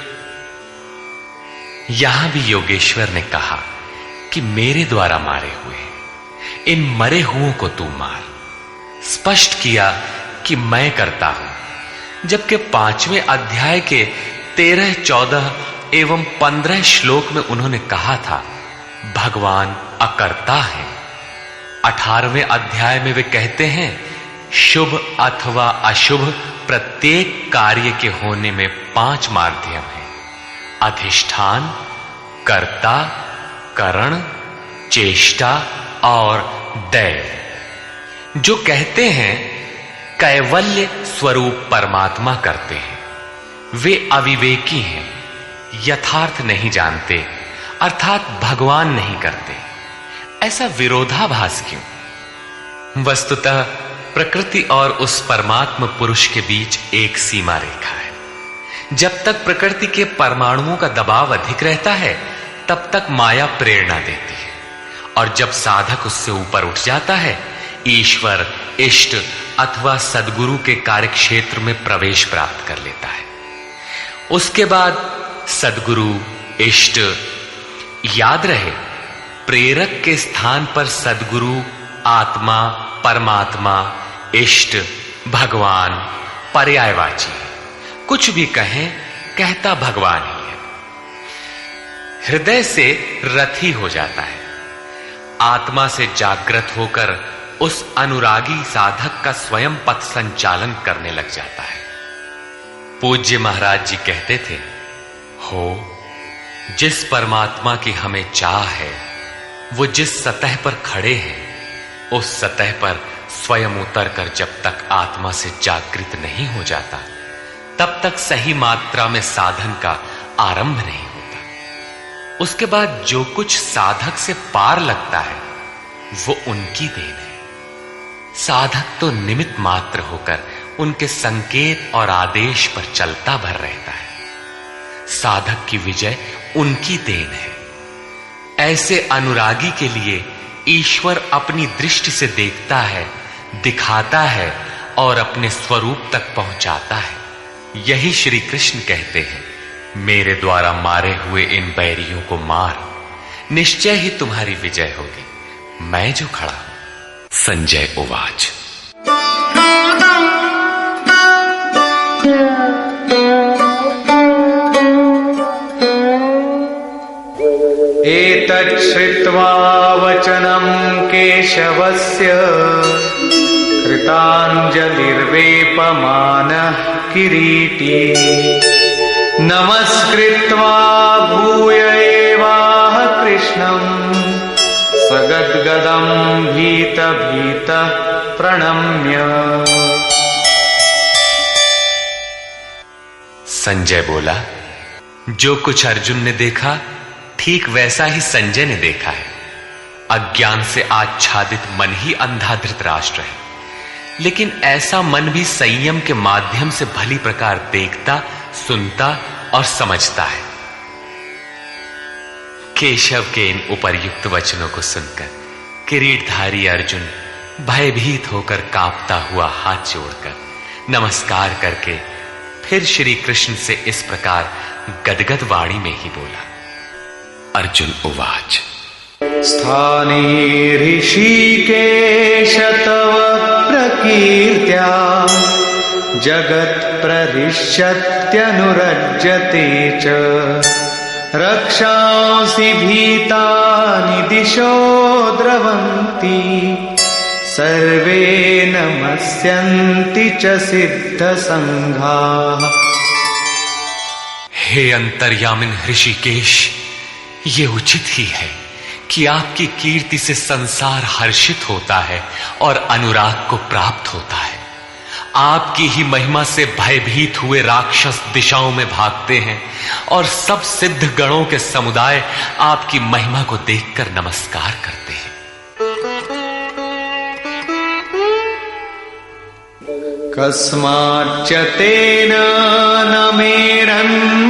यहां भी योगेश्वर ने कहा कि मेरे द्वारा मारे हुए इन मरे हुओं को तू मार। स्पष्ट किया कि मैं करता हूं, जबकि 5वें अध्याय के 13, 14 एवं 15 श्लोक में उन्होंने कहा था भगवान अकर्ता है। 18वें अध्याय में वे कहते हैं शुभ अथवा अशुभ प्रत्येक कार्य के होने में 5 माध्यम हैं: अधिष्ठान, कर्ता, करण, चेष्टा और दैव। जो कहते हैं कैवल्य स्वरूप परमात्मा करते हैं, वे अविवेकी हैं, यथार्थ नहीं जानते, अर्थात भगवान नहीं करते। ऐसा विरोधाभास क्यों? वस्तुतः प्रकृति और उस परमात्म पुरुष के बीच एक सीमा रेखा है। जब तक प्रकृति के परमाणुओं का दबाव अधिक रहता है, तब तक माया प्रेरणा देती है, और जब साधक उससे ऊपर उठ जाता है, ईश्वर, इष्ट अथवा सद्गुरु के कार्यक्षेत्र में प्रवेश प्राप्त कर लेता है। उसके बाद सद्गुरु, इष्ट, याद रहे प्रेरक के स्थान पर सद्गुरु, आत्मा, परमात्मा, इष्ट, भगवान पर्यायवाची है। कुछ भी कहें, कहता भगवान ही है। हृदय से रथी हो जाता है, आत्मा से जागृत होकर उस अनुरागी साधक का स्वयं पथ संचालन करने लग जाता है। पूज्य महाराज जी कहते थे, हो जिस परमात्मा की हमें चाह है, वो जिस सतह पर खड़े हैं, उस सतह पर स्वयं उतरकर जब तक आत्मा से जागृत नहीं हो जाता, तब तक सही मात्रा में साधन का आरंभ नहीं होता। उसके बाद जो कुछ साधक से पार लगता है, वो उनकी देन है। साधक तो निमित्त मात्र होकर उनके संकेत और आदेश पर चलता भर रहता है। साधक की विजय उनकी देन है। ऐसे अनुरागी के लिए ईश्वर अपनी दृष्टि से देखता है, दिखाता है और अपने स्वरूप तक पहुंचाता है। यही श्री कृष्ण कहते हैं, मेरे द्वारा मारे हुए इन बैरियों को मार, निश्चय ही तुम्हारी विजय होगी, मैं जो खड़ा हूं। संजय उवाच। एतत् श्रुत्वा वचनं केशवस्य कृताञ्जलिर्वेपमानः किरीटी नमस्कृत्वा भूय एवाह कृष्णं सगद्गदं भीतः प्रणम्य। संजय बोला, जो कुछ अर्जुन ने देखा, ठीक वैसा ही संजय ने देखा है। अज्ञान से आच्छादित मन ही अंधा धृतराष्ट्र है, लेकिन ऐसा मन भी संयम के माध्यम से भली प्रकार देखता, सुनता और समझता है। केशव के इन उपर्युक्त वचनों को सुनकर किरीटधारी अर्जुन भयभीत होकर कांपता हुआ हाथ जोड़कर नमस्कार करके फिर श्री कृष्ण से इस प्रकार गदगद वाणी में ही बोला। अर्जुन उवाच। स्थाने ऋषिकेश तव प्रकीर्त्या जगत् प्ररिष्यत्यनुरज्यते च रक्षांसि भीतानि दिशो द्रवन्ति सर्वे नमस्यन्ति च सिद्धसंघाः। हे अंतर्यामिन ऋषिकेश, ये उचित ही है कि आपकी कीर्ति से संसार हर्षित होता है और अनुराग को प्राप्त होता है। आपकी ही महिमा से भयभीत हुए राक्षस दिशाओं में भागते हैं और सब सिद्ध गणों के समुदाय आपकी महिमा को देखकर नमस्कार करते हैं। कस्माच्च तेन न मेरन्महात्मन्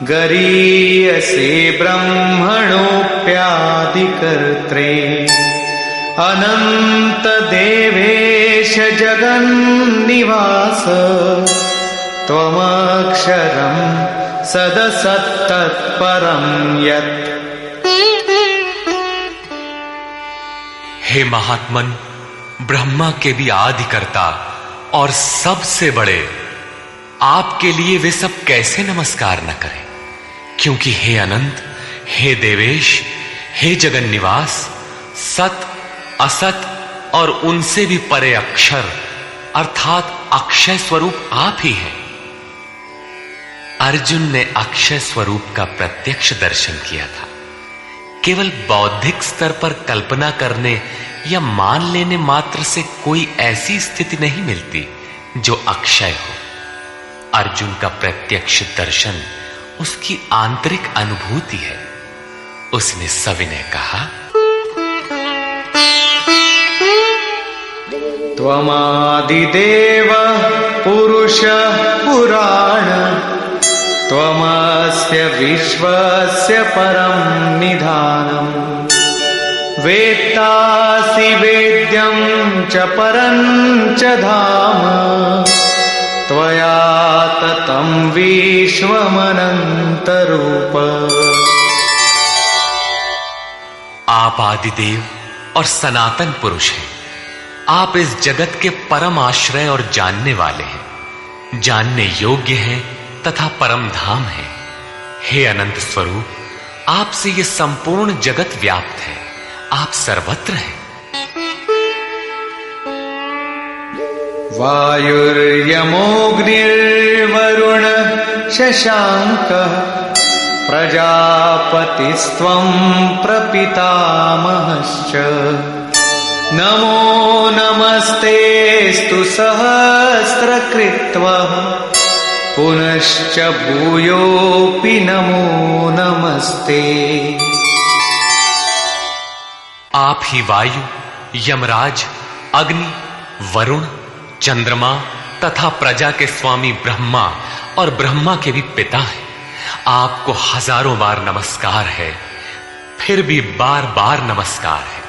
गरीयसे ब्रह्मणोऽप्यादिकर्त्रे अनंत देवेश जगन्निवास त्वमक्षरं सदसत्तत्परं यत्। हे महात्मन, ब्रह्मा के भी आदिकर्ता और सबसे बड़े, आपके लिए वे सब कैसे नमस्कार न करें, क्योंकि हे अनंत, हे देवेश, हे जगन निवास, सत असत और उनसे भी परे अक्षर अर्थात अक्षय स्वरूप आप ही हैं। अर्जुन ने अक्षय स्वरूप का प्रत्यक्ष दर्शन किया था। केवल बौद्धिक स्तर पर कल्पना करने या मान लेने मात्र से कोई ऐसी स्थिति नहीं मिलती जो अक्षय हो। अर्जुन का प्रत्यक्ष दर्शन उसकी आंतरिक अनुभूति है। उसने सविनय कहा, त्वमादिदेव पुरुषः पुराण त्वमस्य विश्वस्य परं निधानम् वेत्तासि वेद्यं च परं च धाम त्वया ततं विश्वमनन्तरूप। आप आदिदेव और सनातन पुरुष हैं। आप इस जगत के परम आश्रय और जानने वाले हैं, जानने योग्य हैं तथा परम धाम है। हे अनंत स्वरूप, आपसे ये संपूर्ण जगत व्याप्त है। आप सर्वत्र हैं। वायुर्यमोऽग्निर्वरुण शशाङ्कः प्रजापतिस्त्वं प्रपितामहश्च नमो नमस्तेस्तु सहस्रकृत्वः पुनश्च भूयोऽपि नमो नमस्ते। आप ही वायु, यमराज, अग्नि, वरुण, चंद्रमा तथा प्रजा के स्वामी ब्रह्मा और ब्रह्मा के भी पिता हैं। आपको हजारों बार नमस्कार है, फिर भी बार बार नमस्कार है।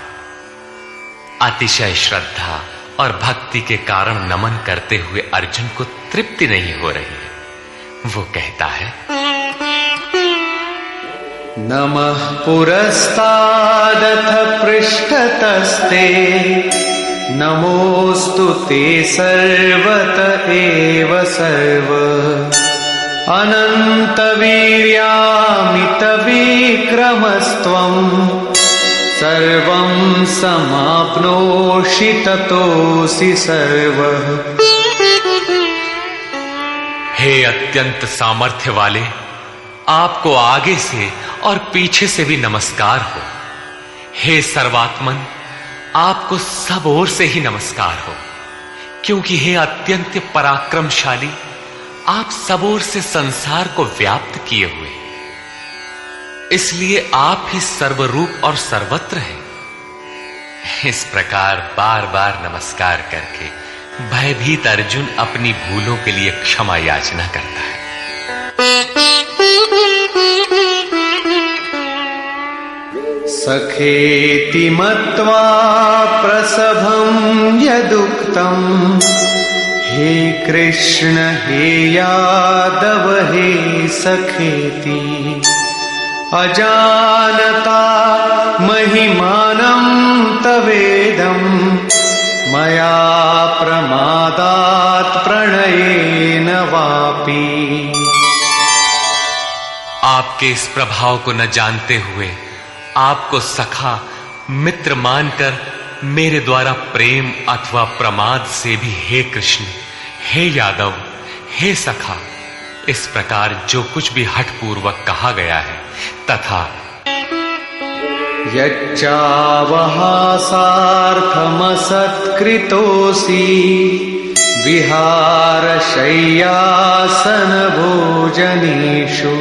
अतिशय श्रद्धा और भक्ति के कारण नमन करते हुए अर्जुन को तृप्ति नहीं हो रही है। वो कहता है, नमः पुरस्तादथ पृष्ठतस्ते नमोऽस्तु ते सर्वत एव सर्व अनन्तवीर्यामितविक्रमस्त्वं सर्वं समाप्नोषि ततोऽसि सर्वः। हे अत्यंत सामर्थ्य वाले, आपको आगे से और पीछे से भी नमस्कार हो। हे सर्वात्मन, आपको सब ओर से ही नमस्कार हो, क्योंकि हे अत्यंत पराक्रमशाली, आप सब ओर से संसार को व्याप्त किए हुए, इसलिए आप ही सर्वरूप और सर्वत्र हैं। इस प्रकार बार बार नमस्कार करके भयभीत अर्जुन अपनी भूलों के लिए क्षमा याचना करता है। सखेति मत्वा प्रसभं यदुक्तम् हे कृष्ण हे यादव हे सखेति अजानता महिमानं तवेदं मया प्रमादात् प्रणयेन वापि। आपके इस प्रभाव को न जानते हुए आपको सखा मित्र मानकर मेरे द्वारा प्रेम अथवा प्रमाद से भी हे कृष्ण, हे यादव, हे सखा, इस प्रकार जो कुछ भी हठपूर्वक कहा गया है तथा यच्चावहासार्थमसत्कृतोऽसि विहारशय्यासनभोजनेषु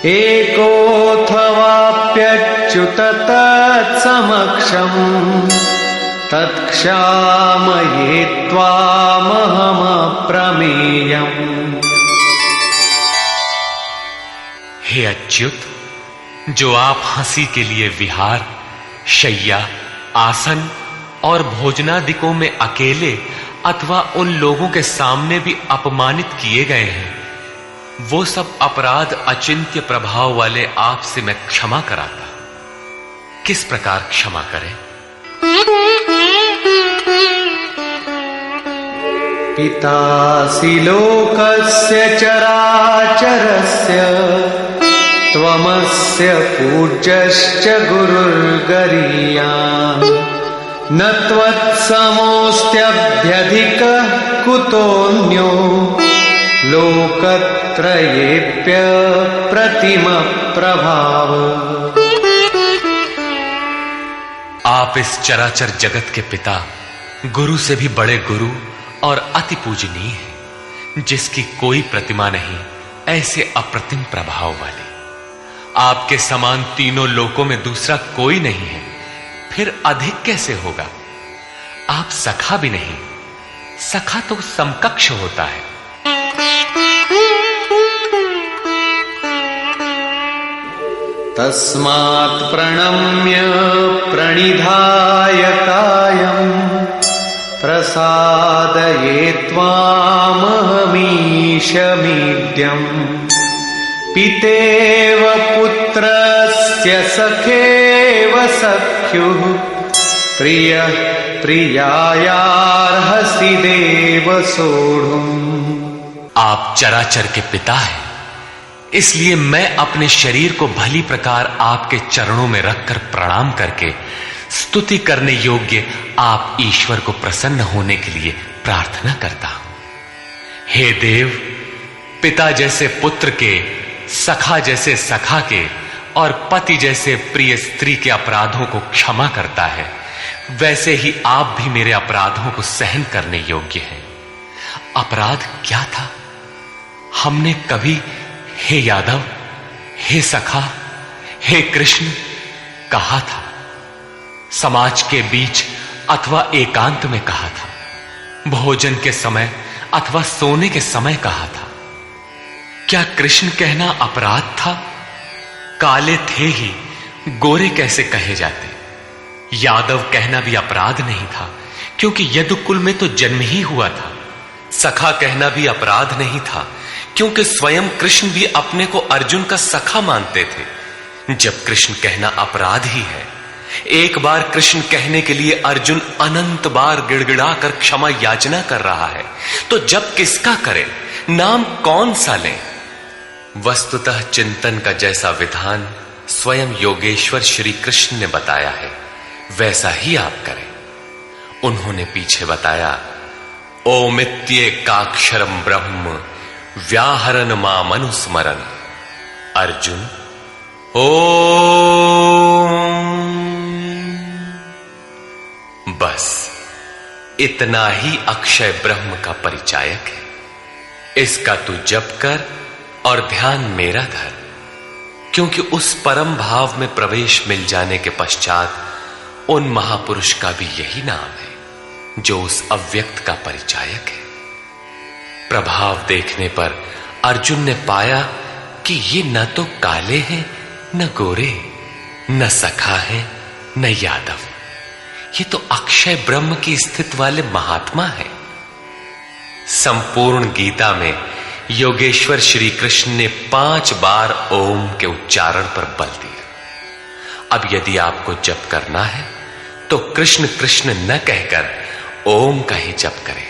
एकोऽथवाप्यच्युत तत्समक्षम् तत्क्षामये त्वामहमप्रमेयम्। हे अच्युत, जो आप हंसी के लिए विहार, शैया, आसन और भोजनादिकों में अकेले अथवा उन लोगों के सामने भी अपमानित किए गए हैं, वो सब अपराध अचिंत्य प्रभाव वाले आपसे मैं क्षमा कराता। किस प्रकार क्षमा करें? पितासि लोकस्य चराचरस्य त्वमस्य पूज्यश्च गुरुर्गरीयान् न त्वत्समोऽस्त्यभ्यधिकः कुतोऽन्यो लोकत्रयेऽप्य प्रतिमप्रभाव। आप इस चराचर जगत के पिता, गुरु से भी बड़े गुरु और अति पूजनीय हैं, जिसकी कोई प्रतिमा नहीं, ऐसे अप्रतिम प्रभाव वाले। आपके समान तीनों लोकों में दूसरा कोई नहीं है, फिर अधिक कैसे होगा? आप सखा भी नहीं, सखा तो समकक्ष होता है। तस्मात् प्रणम्य प्रणिधाय कायम् प्रसादये त्वामहमीशमीड्यम्। पितेव पुत्रस्य सखेव सख्युः प्रियः प्रियायार्हसि देव सोढुम्। आप चराचर के पिता हैं, इसलिए मैं अपने शरीर को भली प्रकार आपके चरणों में रखकर प्रणाम करके स्तुति करने योग्य आप ईश्वर को प्रसन्न होने के लिए प्रार्थना करता हूं। हे देव, पिता जैसे पुत्र के, सखा जैसे सखा के और पति जैसे प्रिय स्त्री के अपराधों को क्षमा करता है, वैसे ही आप भी मेरे अपराधों को सहन करने योग्य हैं। अपराध क्या था? हमने कभी हे यादव, हे सखा, हे कृष्ण कहा था? समाज के बीच अथवा एकांत में कहा था? भोजन के समय अथवा सोने के समय कहा था? क्या कृष्ण कहना अपराध था? काले थे ही, गोरे कैसे कहे जाते? यादव कहना भी अपराध नहीं था, क्योंकि यदुकुल में तो जन्म ही हुआ था। सखा कहना भी अपराध नहीं था, क्योंकि स्वयं कृष्ण भी अपने को अर्जुन का सखा मानते थे। जब कृष्ण कहना अपराध ही है, एक बार कृष्ण कहने के लिए अर्जुन अनंत बार गिड़गिड़ा कर क्षमा याचना कर रहा है, तो जब किसका करे, नाम कौन सा ले? वस्तुतः चिंतन का जैसा विधान स्वयं योगेश्वर श्री कृष्ण ने बताया है, वैसा ही आप करें। उन्होंने पीछे बताया, ओमित्येकाक्षरम ब्रह्म व्याहरन मां मनुस्मरन। अर्जुन, ओम, बस इतना ही अक्षय ब्रह्म का परिचायक है। इसका तू जप कर और ध्यान मेरा धर, क्योंकि उस परम भाव में प्रवेश मिल जाने के पश्चात उन महापुरुष का भी यही नाम है, जो उस अव्यक्त का परिचायक है। प्रभाव देखने पर अर्जुन ने पाया कि ये न तो काले हैं, न गोरे, न सखा है, न यादव, ये तो अक्षय ब्रह्म की स्थित वाले महात्मा है। संपूर्ण गीता में योगेश्वर श्री कृष्ण ने 5 बार ओम के उच्चारण पर बल दिया। अब यदि आपको जप करना है तो कृष्ण कृष्ण न कहकर ओम का ही जप करें।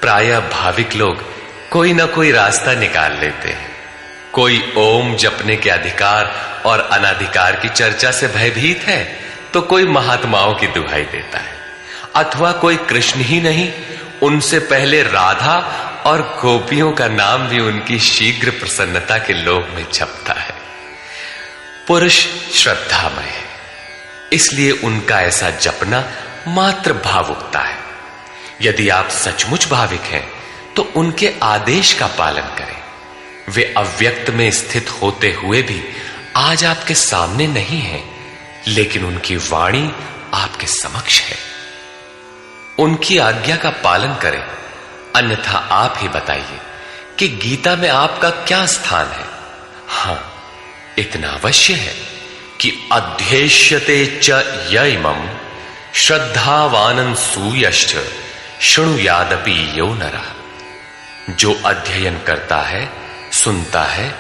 प्रायः भाविक लोग कोई ना कोई रास्ता निकाल लेते हैं, कोई ओम जपने के अधिकार और अनाधिकार की चर्चा से भयभीत है तो कोई महात्माओं की दुहाई देता है, अथवा कोई कृष्ण ही नहीं, उनसे पहले राधा और गोपियों का नाम भी उनकी शीघ्र प्रसन्नता के लोभ में जपता है। पुरुष श्रद्धामय है, इसलिए उनका ऐसा जपना मात्र भावुकता है। यदि आप सचमुच भाविक हैं तो उनके आदेश का पालन करें। वे अव्यक्त में स्थित होते हुए भी आज आपके सामने नहीं हैं, लेकिन उनकी वाणी आपके समक्ष है। उनकी आज्ञा का पालन करें, अन्यथा आप ही बताइए कि गीता में आपका क्या स्थान है। हां, इतना अवश्य है कि अध्येष्यते च य इमं श्रद्धावानन् सूयश्च शृणुयादपि यो नरः। जो अध्ययन करता है, सुनता है,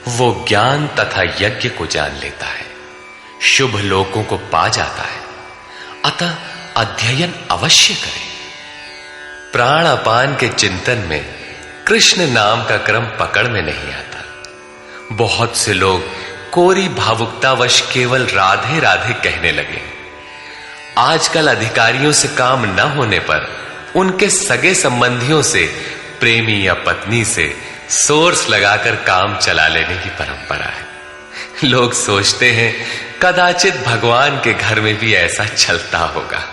वो ज्ञान तथा यज्ञ को जान लेता है, शुभ लोकों को पा जाता है। अतः अध्ययन अवश्य करें। प्राण अपान के चिंतन में कृष्ण नाम का क्रम पकड़ में नहीं आता। बहुत से लोग कोरी भावुकतावश केवल राधे राधे कहने लगे। आजकल अधिकारियों से काम न होने पर उनके सगे संबंधियों से, प्रेमी या पत्नी से सोर्स लगाकर काम चला लेने की परंपरा है। लोग सोचते हैं कदाचित भगवान के घर में भी ऐसा चलता होगा,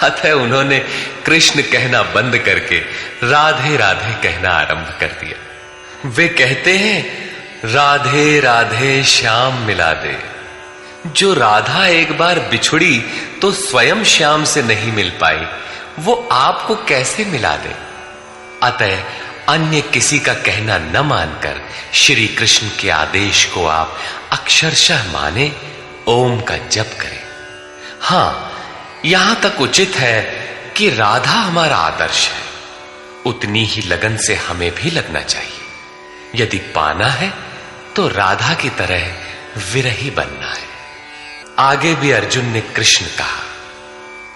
अतः उन्होंने कृष्ण कहना बंद करके राधे राधे कहना आरंभ कर दिया। वे कहते हैं राधे राधे श्याम मिला दे। जो राधा एक बार बिछुड़ी तो स्वयं श्याम से नहीं मिल पाई, वो आपको कैसे मिला दे। अतः अन्य किसी का कहना न मानकर श्री कृष्ण के आदेश को आप अक्षरशः माने, ओम का जप करें। हां, यहां तक उचित है कि राधा हमारा आदर्श है, उतनी ही लगन से हमें भी लगना चाहिए। यदि पाना है तो राधा की तरह विरही बनना है। आगे भी अर्जुन ने कृष्ण कहा।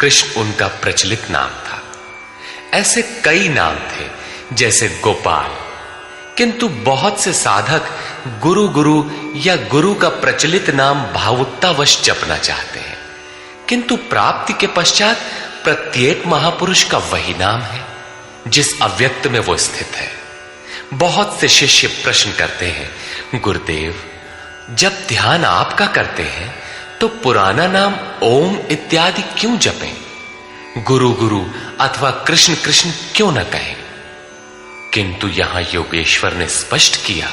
कृष्ण उनका प्रचलित नाम था। ऐसे कई नाम थे जैसे गोपाल, किंतु बहुत से साधक गुरु गुरु या गुरु का प्रचलित नाम भावुकतावश जपना चाहते हैं, किंतु प्राप्ति के पश्चात प्रत्येक महापुरुष का वही नाम है जिस अव्यक्त में वो स्थित है। बहुत से शिष्य प्रश्न करते हैं, गुरुदेव जब ध्यान आपका करते हैं तो पुराना नाम ओम इत्यादि क्यों जपें? गुरु गुरु अथवा कृष्ण कृष्ण क्यों न कहें? किंतु यहां योगेश्वर ने स्पष्ट किया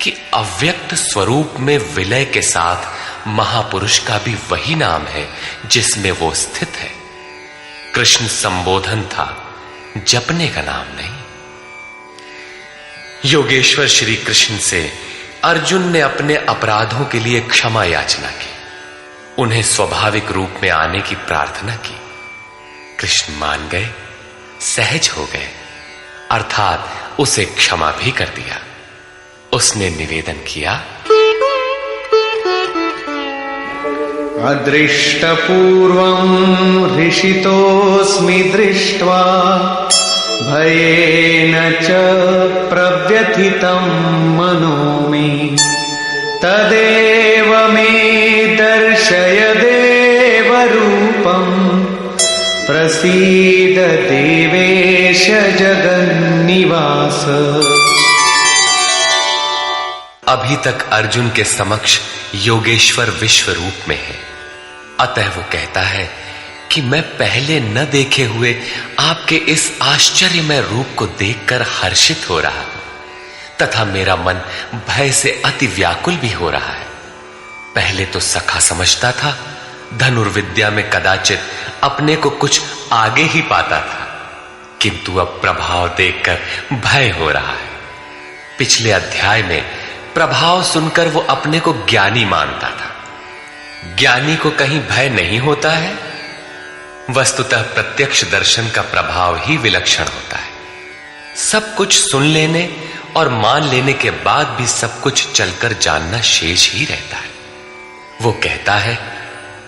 कि अव्यक्त स्वरूप में विलय के साथ महापुरुष का भी वही नाम है जिसमें वो स्थित है। कृष्ण संबोधन था, जपने का नाम नहीं। योगेश्वर श्री कृष्ण से अर्जुन ने अपने अपराधों के लिए क्षमा याचना की, उन्हें स्वाभाविक रूप में आने की प्रार्थना की। कृष्ण मान गए, सहज हो गए, अर्थात उसे क्षमा भी कर दिया। उसने निवेदन किया, अदृष्टपूर्वं हृषितोऽस्मि दृष्ट्वा भयेन च प्रव्यथितं मनो मे तदेव मे दर्शय देवरूपं प्रसीद देवेश जगन्निवास। अभी तक अर्जुन के समक्ष योगेश्वर विश्व रूप में है, अतः वो कहता है कि मैं पहले न देखे हुए आपके इस आश्चर्यमय रूप को देखकर हर्षित हो रहा हूं, तथा मेरा मन भय से अति व्याकुल भी हो रहा है। पहले तो सखा समझता था, धनुर्विद्या में कदाचित अपने को कुछ आगे ही पाता था, किंतु अब प्रभाव देखकर भय हो रहा है। पिछले अध्याय में प्रभाव सुनकर वो अपने को ज्ञानी मानता था। ज्ञानी को कहीं भय नहीं होता है। वस्तुतः प्रत्यक्ष दर्शन का प्रभाव ही विलक्षण होता है। सब कुछ सुन लेने और मान लेने के बाद भी सब कुछ चलकर जानना शेष ही रहता है। वो कहता है,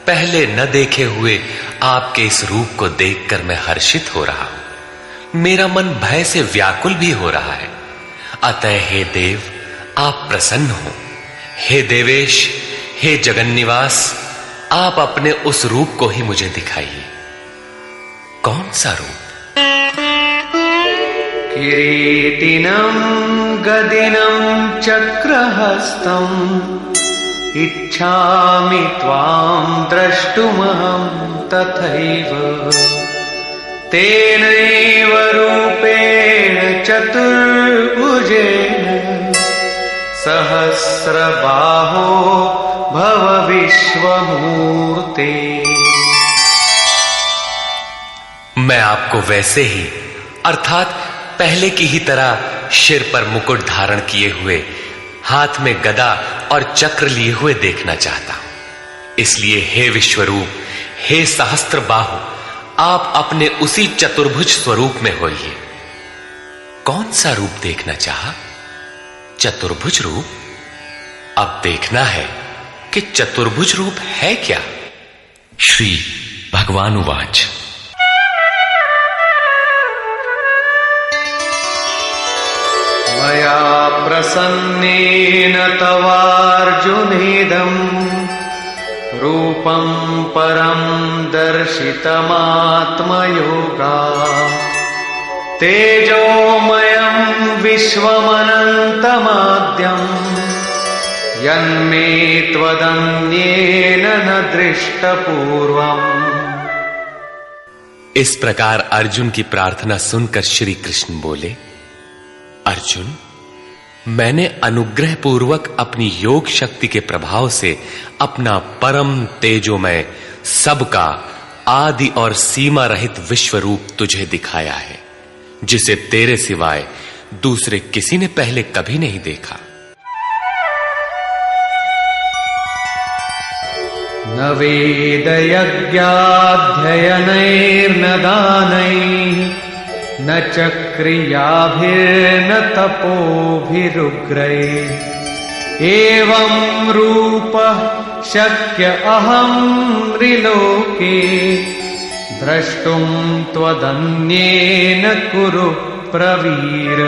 पहले न देखे हुए आपके इस रूप को देखकर मैं हर्षित हो रहा हूं, मेरा मन भय से व्याकुल भी हो रहा है। अतः हे देव, आप प्रसन्न हो। हे देवेश, हे जगन्निवास, आप अपने उस रूप को ही मुझे दिखाइए। कौन सा रूप? किरीटिनं गदिनं चक्रहस्तम् इच्छामि त्वां द्रष्टुमहं तथैव। तेनैव रूपेण चतुर्भुजेन सहस्रबाहो भव विश्वमूर्ते। मैं आपको वैसे ही अर्थात पहले की ही तरह सिर पर मुकुट धारण किए हुए, हाथ में गदा और चक्र लिए हुए देखना चाहता हूं। इसलिए हे विश्वरूप, हे सहस्त्रबाहु, आप अपने उसी चतुर्भुज स्वरूप में होइए। कौन सा रूप देखना चाहा? चतुर्भुज रूप। अब देखना है कि चतुर्भुज रूप है क्या। श्री भगवानुवाच। मया प्रसन्नेन तवार्जुनेदम् रूपं परं दर्शितमात्मयोगात्। तेजोमयं विश्वमनन्तमाद्यम् यन्मे त्वदन्येन न दृष्टपूर्वम्। इस प्रकार अर्जुन की प्रार्थना सुनकर श्री कृष्ण बोले, अर्जुन, मैंने अनुग्रह पूर्वक अपनी योग शक्ति के प्रभाव से अपना परम तेजोमय, सबका आदि और सीमा रहित विश्व रूप तुझे दिखाया है, जिसे तेरे सिवाय दूसरे किसी ने पहले कभी नहीं देखा। न वेदयज्ञाध्ययनैर्न दानैः न च क्रियाभिर्न तपोभिरुग्रैः एवं रूपः शक्य अहं त्रिलोके द्रष्टुं त्वदन्येन कुरु प्रवीर।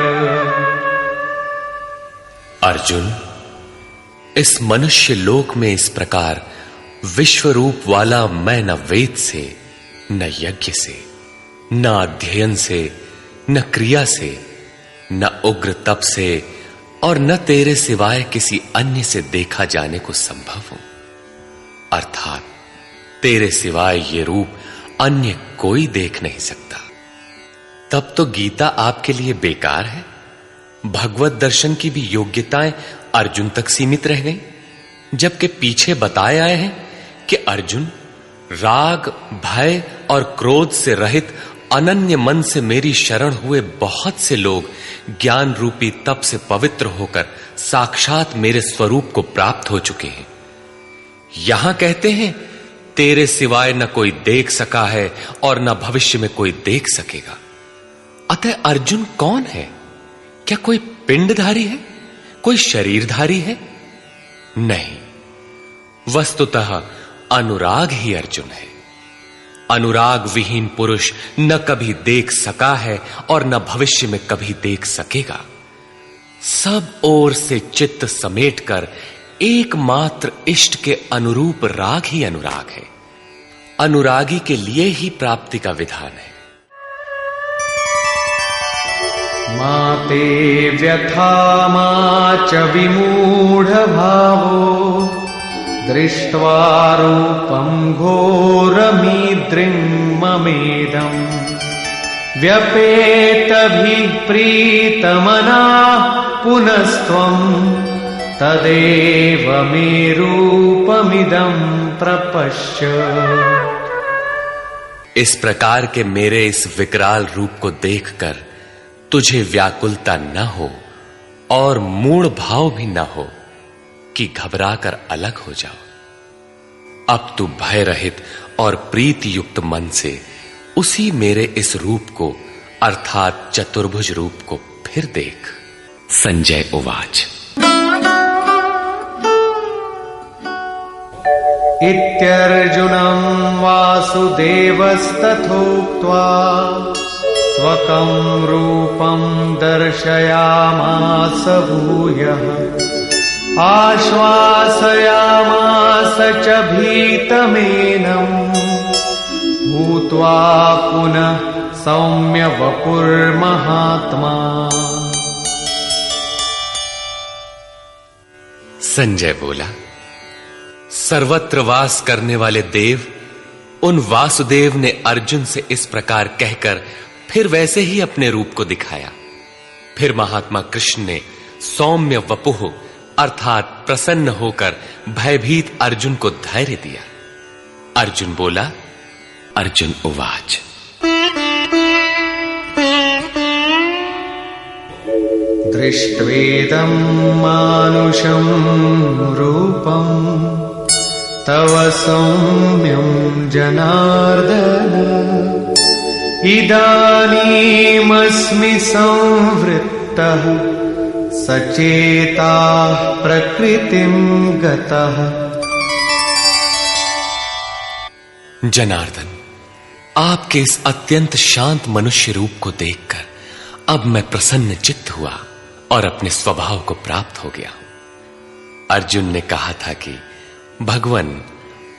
अर्जुन, इस मनुष्य लोक में इस प्रकार विश्व रूप वाला मैं न वेद से, न यज्ञ से, न अध्ययन से, न क्रिया से, न उग्र तप से और न तेरे सिवाय किसी अन्य से देखा जाने को संभव हूं। अर्थात तेरे सिवाय ये रूप अन्य कोई देख नहीं सकता। तब तो गीता आपके लिए बेकार है। भगवत दर्शन की भी योग्यताएं अर्जुन तक सीमित रह गई, जबकि पीछे बताए आए हैं कि अर्जुन, राग, भय और क्रोध से रहित अनन्य मन से मेरी शरण हुए बहुत से लोग ज्ञान रूपी तप से पवित्र होकर साक्षात मेरे स्वरूप को प्राप्त हो चुके हैं। यहां कहते हैं, तेरे सिवाय न कोई देख सका है और न भविष्य में कोई देख सकेगा। अतः अर्जुन कौन है? क्या कोई पिंडधारी है? कोई शरीरधारी है? नहीं, वस्तुतः अनुराग ही अर्जुन है। अनुराग विहीन पुरुष न कभी देख सका है और न भविष्य में कभी देख सकेगा। सब ओर से चित्त समेटकर एकमात्र इष्ट के अनुरूप राग ही अनुराग है। अनुरागी के लिए ही प्राप्ति का विधान है। माते व्यथा मा च विमूढ़ भावो दृष्ट्वा रूपं घोरमीद्रिं ममेदम् व्यपेतभिः प्रीतमनाः पुनस्त्वं तदेव मे रूपमिदं प्रपश्य। इस प्रकार के मेरे इस विकराल रूप को देखकर तुझे व्याकुलता न हो और मूढ़ भाव भी न हो कि घबराकर अलग हो जाओ। अब तू भय रहित और प्रीति युक्त मन से उसी मेरे इस रूप को अर्थात चतुर्भुज रूप को फिर देख। संजय उवाच। इत्यर्जुनं वासुदेवस्तथोक्त्वा स्वकं रूपं दर्शयामास भूयः आश्वासयामास च भीतमेनं भूत्वा पुनः सौम्य वपुर्महात्मा। संजय बोला, सर्वत्र वास करने वाले देव उन वासुदेव ने अर्जुन से इस प्रकार कहकर फिर वैसे ही अपने रूप को दिखाया। फिर महात्मा कृष्ण ने सौम्य वपुः अर्थात प्रसन्न होकर भयभीत अर्जुन को धैर्य दिया। अर्जुन बोला, अर्जुन उवाच, दृष्ट्वेदं मानुषं रूपं तव सौम्यं जनार्दन इदानीमस्मि संवृत्तः सचेताः प्रकृतिं गतः। जनार्दन, आपके इस अत्यंत शांत मनुष्य रूप को देखकर अब मैं प्रसन्न चित्त हुआ और अपने स्वभाव को प्राप्त हो गया हूं। अर्जुन ने कहा था कि भगवन,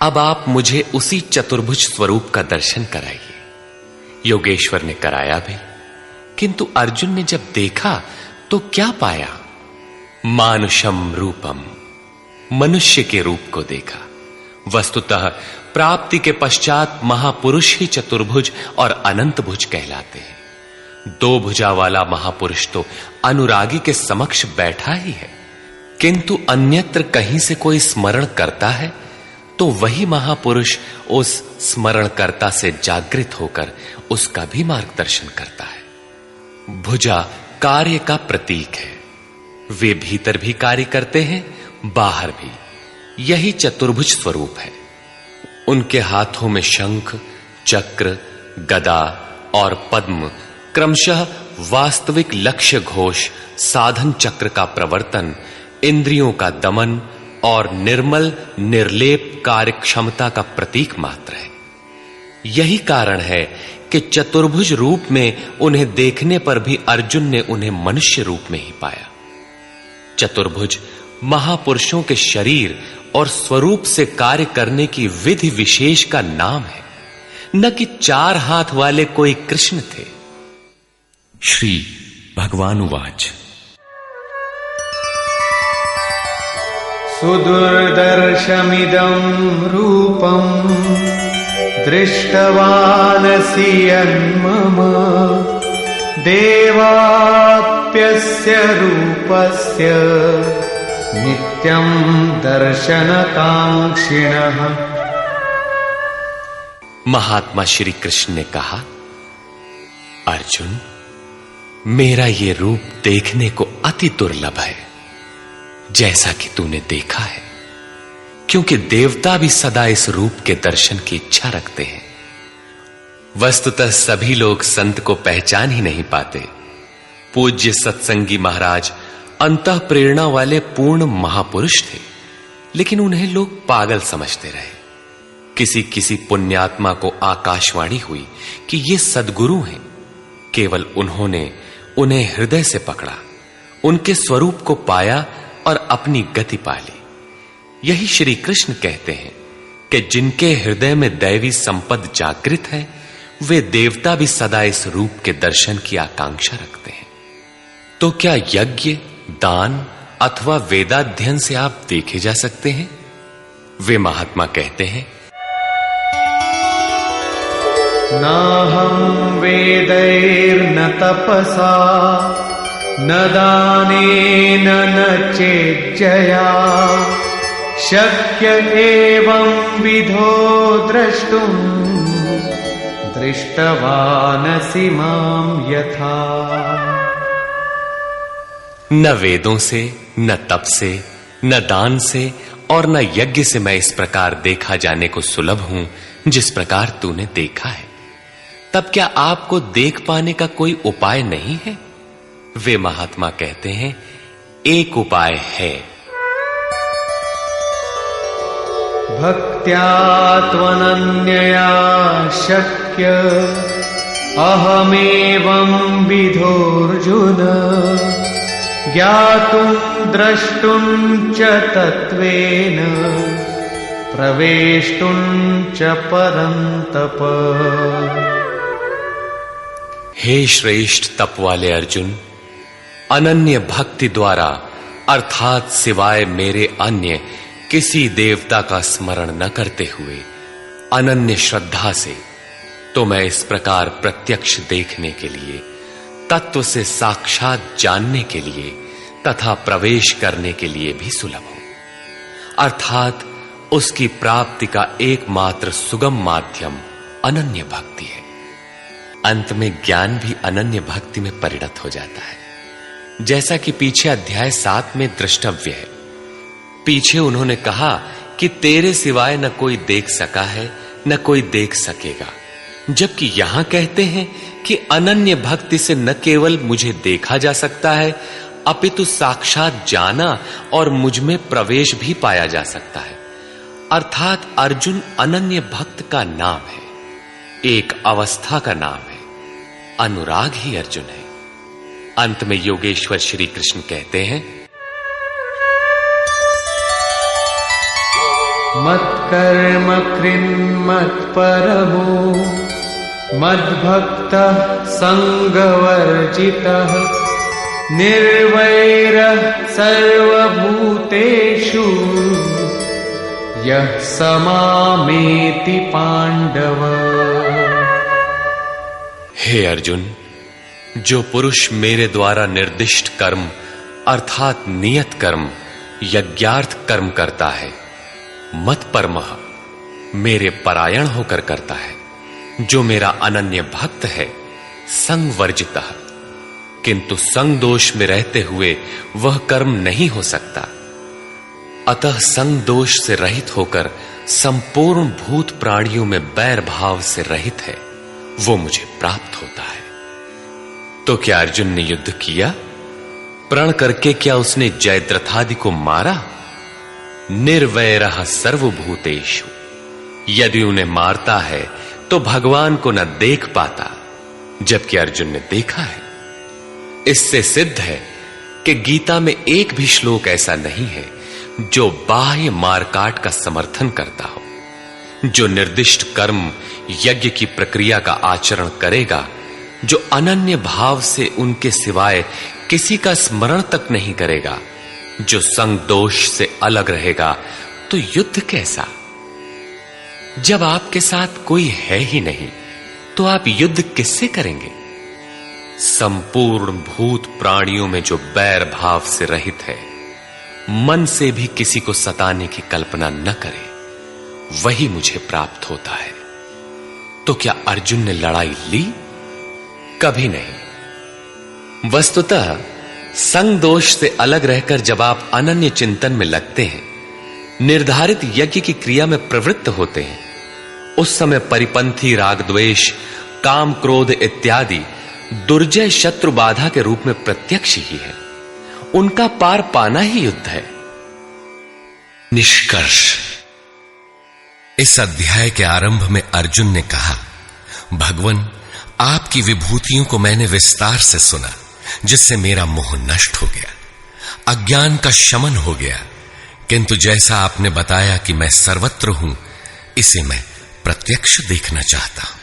अब आप मुझे उसी चतुर्भुज स्वरूप का दर्शन कराइए। योगेश्वर ने कराया भी, किंतु अर्जुन ने जब देखा तो क्या पाया? मानुषम रूपम, मनुष्य के रूप को देखा। वस्तुतः प्राप्ति के पश्चात महापुरुष ही चतुर्भुज और अनंत भुज कहलाते हैं। दो भुजा वाला महापुरुष तो अनुरागी के समक्ष बैठा ही है, किंतु अन्यत्र कहीं से कोई स्मरण करता है तो वही महापुरुष उस स्मरणकर्ता से जागृत होकर उसका भी मार्गदर्शन करता है। भुजा कार्य का प्रतीक है। वे भीतर भी कार्य करते हैं, बाहर भी। यही चतुर्भुज स्वरूप है। उनके हाथों में शंख, चक्र, गदा और पद्म क्रमशः वास्तविक लक्ष्य घोष, साधन चक्र का प्रवर्तन, इंद्रियों का दमन और निर्मल निर्लेप कार्य क्षमता का प्रतीक मात्र है। यही कारण है कि चतुर्भुज रूप में उन्हें देखने पर भी अर्जुन ने उन्हें मनुष्य रूप में ही पाया। चतुर्भुज महापुरुषों के शरीर और स्वरूप से कार्य करने की विधि विशेष का नाम है, न कि चार हाथ वाले कोई कृष्ण थे। श्री भगवानुवाच, सुदुर्दर्शमिदं रूपं दृष्टवानसि यन्मम देवाप्यस्य रूपस्य नित्यं दर्शनकांक्षिणः। महात्मा श्री कृष्ण ने कहा, अर्जुन, मेरा ये रूप देखने को अति दुर्लभ है, जैसा कि तूने देखा है, क्योंकि देवता भी सदा इस रूप के दर्शन की इच्छा रखते हैं। वस्तुतः सभी लोग संत को पहचान ही नहीं पाते। पूज्य सत्संगी महाराज अंतः प्रेरणा वाले पूर्ण महापुरुष थे, लेकिन उन्हें लोग पागल समझते रहे। किसी किसी पुण्यात्मा को आकाशवाणी हुई कि ये सद्गुरु हैं। केवल उन्होंने उन्हें हृदय से पकड़ा, उनके स्वरूप को पाया और अपनी गति पा ली। यही श्री कृष्ण कहते हैं कि जिनके हृदय में दैवी संपद जागृत है, वे देवता भी सदा इस रूप के दर्शन की आकांक्षा रखते हैं। तो क्या यज्ञ, दान अथवा वेदाध्ययन से आप देखे जा सकते हैं? वे महात्मा कहते हैं, नाहं वेदैर्न तपसा न दानेन न चेज्जया शक्य एवं विधो द्रष्टुं दृष्टवानसि मां यथा। न वेदों से, न तप से, न दान से और न यज्ञ से मैं इस प्रकार देखा जाने को सुलभ हूं जिस प्रकार तूने देखा है। तब क्या आपको देख पाने का कोई उपाय नहीं है? वे महात्मा कहते हैं, एक उपाय है। भक्त्या त्वनन्यया शक्य अहमेवं विधोऽर्जुन ज्ञातुं द्रष्टुं च तत्त्वेन प्रवेष्टुं च परन्तप। हे श्रेष्ठ तप वाले अर्जुन, अनन्य भक्ति द्वारा अर्थात सिवाय मेरे अन्य किसी देवता का स्मरण न करते हुए अनन्य श्रद्धा से तो मैं इस प्रकार प्रत्यक्ष देखने के लिए, तत्व से साक्षात जानने के लिए तथा प्रवेश करने के लिए भी सुलभ हूं। अर्थात उसकी प्राप्ति का एकमात्र सुगम माध्यम अनन्य भक्ति है। अंत में ज्ञान भी अनन्य भक्ति में परिणत हो जाता है, जैसा कि पीछे अध्याय 7 में द्रष्टव्य है। पीछे उन्होंने कहा कि तेरे सिवाय न कोई देख सका है न कोई देख सकेगा, जबकि यहां कहते हैं कि अनन्य भक्ति से न केवल मुझे देखा जा सकता है अपितु साक्षात जाना और मुझ में प्रवेश भी पाया जा सकता है। अर्थात अर्जुन अनन्य भक्त का नाम है, एक अवस्था का नाम है। अनुराग ही अर्जुन है। अंत में योगेश्वर श्री कृष्ण कहते हैं, मत्कर्म कृन्मत्परमो मद्भक्तः संगवर्जितः निर्वैरः सर्वभूतेषु यः स मामेति पांडव। हे अर्जुन, जो पुरुष मेरे द्वारा निर्दिष्ट कर्म अर्थात नियत कर्म यज्ञार्थ कर्म करता है, मत्परमः मेरे परायण होकर करता है, जो मेरा अनन्य भक्त है, संगवर्जितः किंतु संग दोष में रहते हुए वह कर्म नहीं हो सकता, अतः संग दोष से रहित होकर संपूर्ण भूत प्राणियों में बैर भाव से रहित है, वो मुझे प्राप्त होता है। तो क्या अर्जुन ने युद्ध किया? प्रण करके क्या उसने जयद्रथादि को मारा? निर्वैरः सर्वभूतेषु, यदि उन्हें मारता है तो भगवान को न देख पाता, जबकि अर्जुन ने देखा है। इससे सिद्ध है कि गीता में एक भी श्लोक ऐसा नहीं है जो बाह्य मारकाट का समर्थन करता हो। जो निर्दिष्ट कर्म यज्ञ की प्रक्रिया का आचरण करेगा, जो अनन्य भाव से उनके सिवाय किसी का स्मरण तक नहीं करेगा, जो संग दोष से अलग रहेगा, तो युद्ध कैसा? जब आपके साथ कोई है ही नहीं तो आप युद्ध किससे करेंगे? संपूर्ण भूत प्राणियों में जो बैर भाव से रहित है, मन से भी किसी को सताने की कल्पना न करे, वही मुझे प्राप्त होता है। तो क्या अर्जुन ने लड़ाई ली? कभी नहीं। वस्तुतः संग दोष से अलग रहकर जब आप अनन्य चिंतन में लगते हैं, निर्धारित यज्ञ की क्रिया में प्रवृत्त होते हैं, उस समय परिपंथी राग द्वेष काम क्रोध इत्यादि दुर्जय शत्रु बाधा के रूप में प्रत्यक्ष ही है। उनका पार पाना ही युद्ध है। निष्कर्ष, इस अध्याय के आरंभ में अर्जुन ने कहा, भगवान, आपकी विभूतियों को मैंने विस्तार से सुना, जिससे मेरा मोह नष्ट हो गया, अज्ञान का शमन हो गया, किंतु जैसा आपने बताया कि मैं सर्वत्र हूं, इसे मैं प्रत्यक्ष देखना चाहता हूं।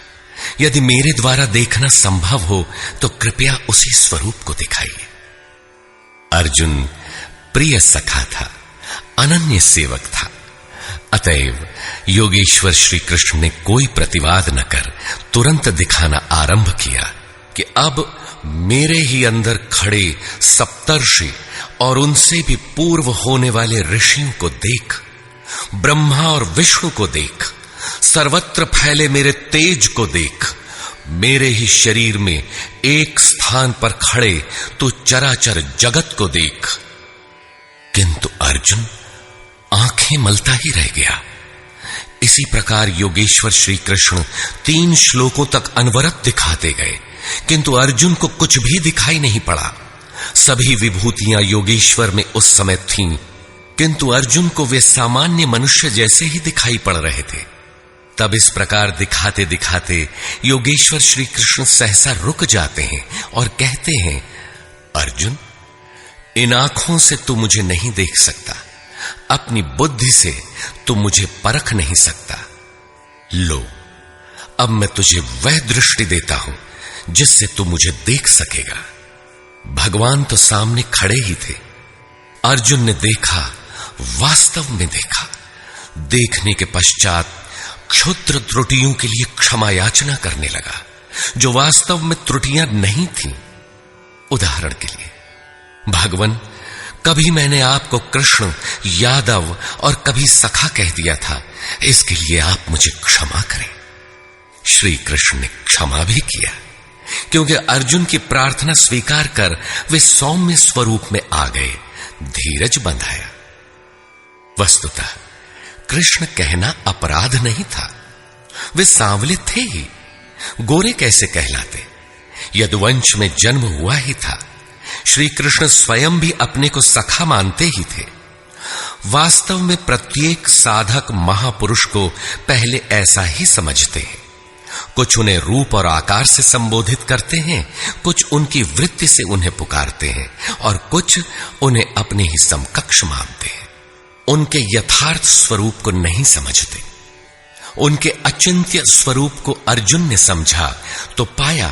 यदि मेरे द्वारा देखना संभव हो तो कृपया उसी स्वरूप को दिखाइए। अर्जुन प्रिय सखा था, अनन्य सेवक था। अतएव योगेश्वर श्री कृष्ण ने कोई प्रतिवाद न कर तुरंत दिखाना आरंभ किया कि अब मेरे ही अंदर खड़े सप्तर्षि और उनसे भी पूर्व होने वाले ऋषियों को देख, ब्रह्मा और विष्णु को देख, सर्वत्र फैले मेरे तेज को देख, मेरे ही शरीर में एक स्थान पर खड़े तू चराचर जगत को देख। किंतु अर्जुन आंखें मलता ही रह गया। इसी प्रकार योगेश्वर श्री कृष्ण 3 श्लोकों तक अनवरत दिखाते गए, किंतु अर्जुन को कुछ भी दिखाई नहीं पड़ा। सभी विभूतियां योगेश्वर में उस समय थीं, किंतु अर्जुन को वे सामान्य मनुष्य जैसे ही दिखाई पड़ रहे थे। तब इस प्रकार दिखाते दिखाते योगेश्वर श्री कृष्ण सहसा रुक जाते हैं और कहते हैं, अर्जुन, इन आंखों से तू मुझे नहीं देख सकता, अपनी बुद्धि से तू मुझे परख नहीं सकता। लो, अब मैं तुझे वह दृष्टि देता हूं जिससे तू मुझे देख सकेगा। भगवान तो सामने खड़े ही थे। अर्जुन ने देखा, वास्तव में देखा। देखने के पश्चात क्षुद्र त्रुटियों के लिए क्षमा याचना करने लगा, जो वास्तव में त्रुटियां नहीं थीं। उदाहरण के लिए, भगवान, कभी मैंने आपको कृष्ण, यादव और कभी सखा कह दिया था, इसके लिए आप मुझे क्षमा करें। श्री कृष्ण ने क्षमा भी किया, क्योंकि अर्जुन की प्रार्थना स्वीकार कर वे सौम्य स्वरूप में आ गए, धीरज बंधाया। वस्तुतः कृष्ण कहना अपराध नहीं था। वे सांवले थे ही, गोरे कैसे कहलाते? यदुवंश में जन्म हुआ ही था। श्री कृष्ण स्वयं भी अपने को सखा मानते ही थे। वास्तव में प्रत्येक साधक महापुरुष को पहले ऐसा ही समझते हैं। कुछ उन्हें रूप और आकार से संबोधित करते हैं, कुछ उनकी वृत्ति से उन्हें पुकारते हैं और कुछ उन्हें अपने ही समकक्ष मानते हैं। उनके यथार्थ स्वरूप को नहीं समझते। उनके अचिंत्य स्वरूप को अर्जुन ने समझा तो पाया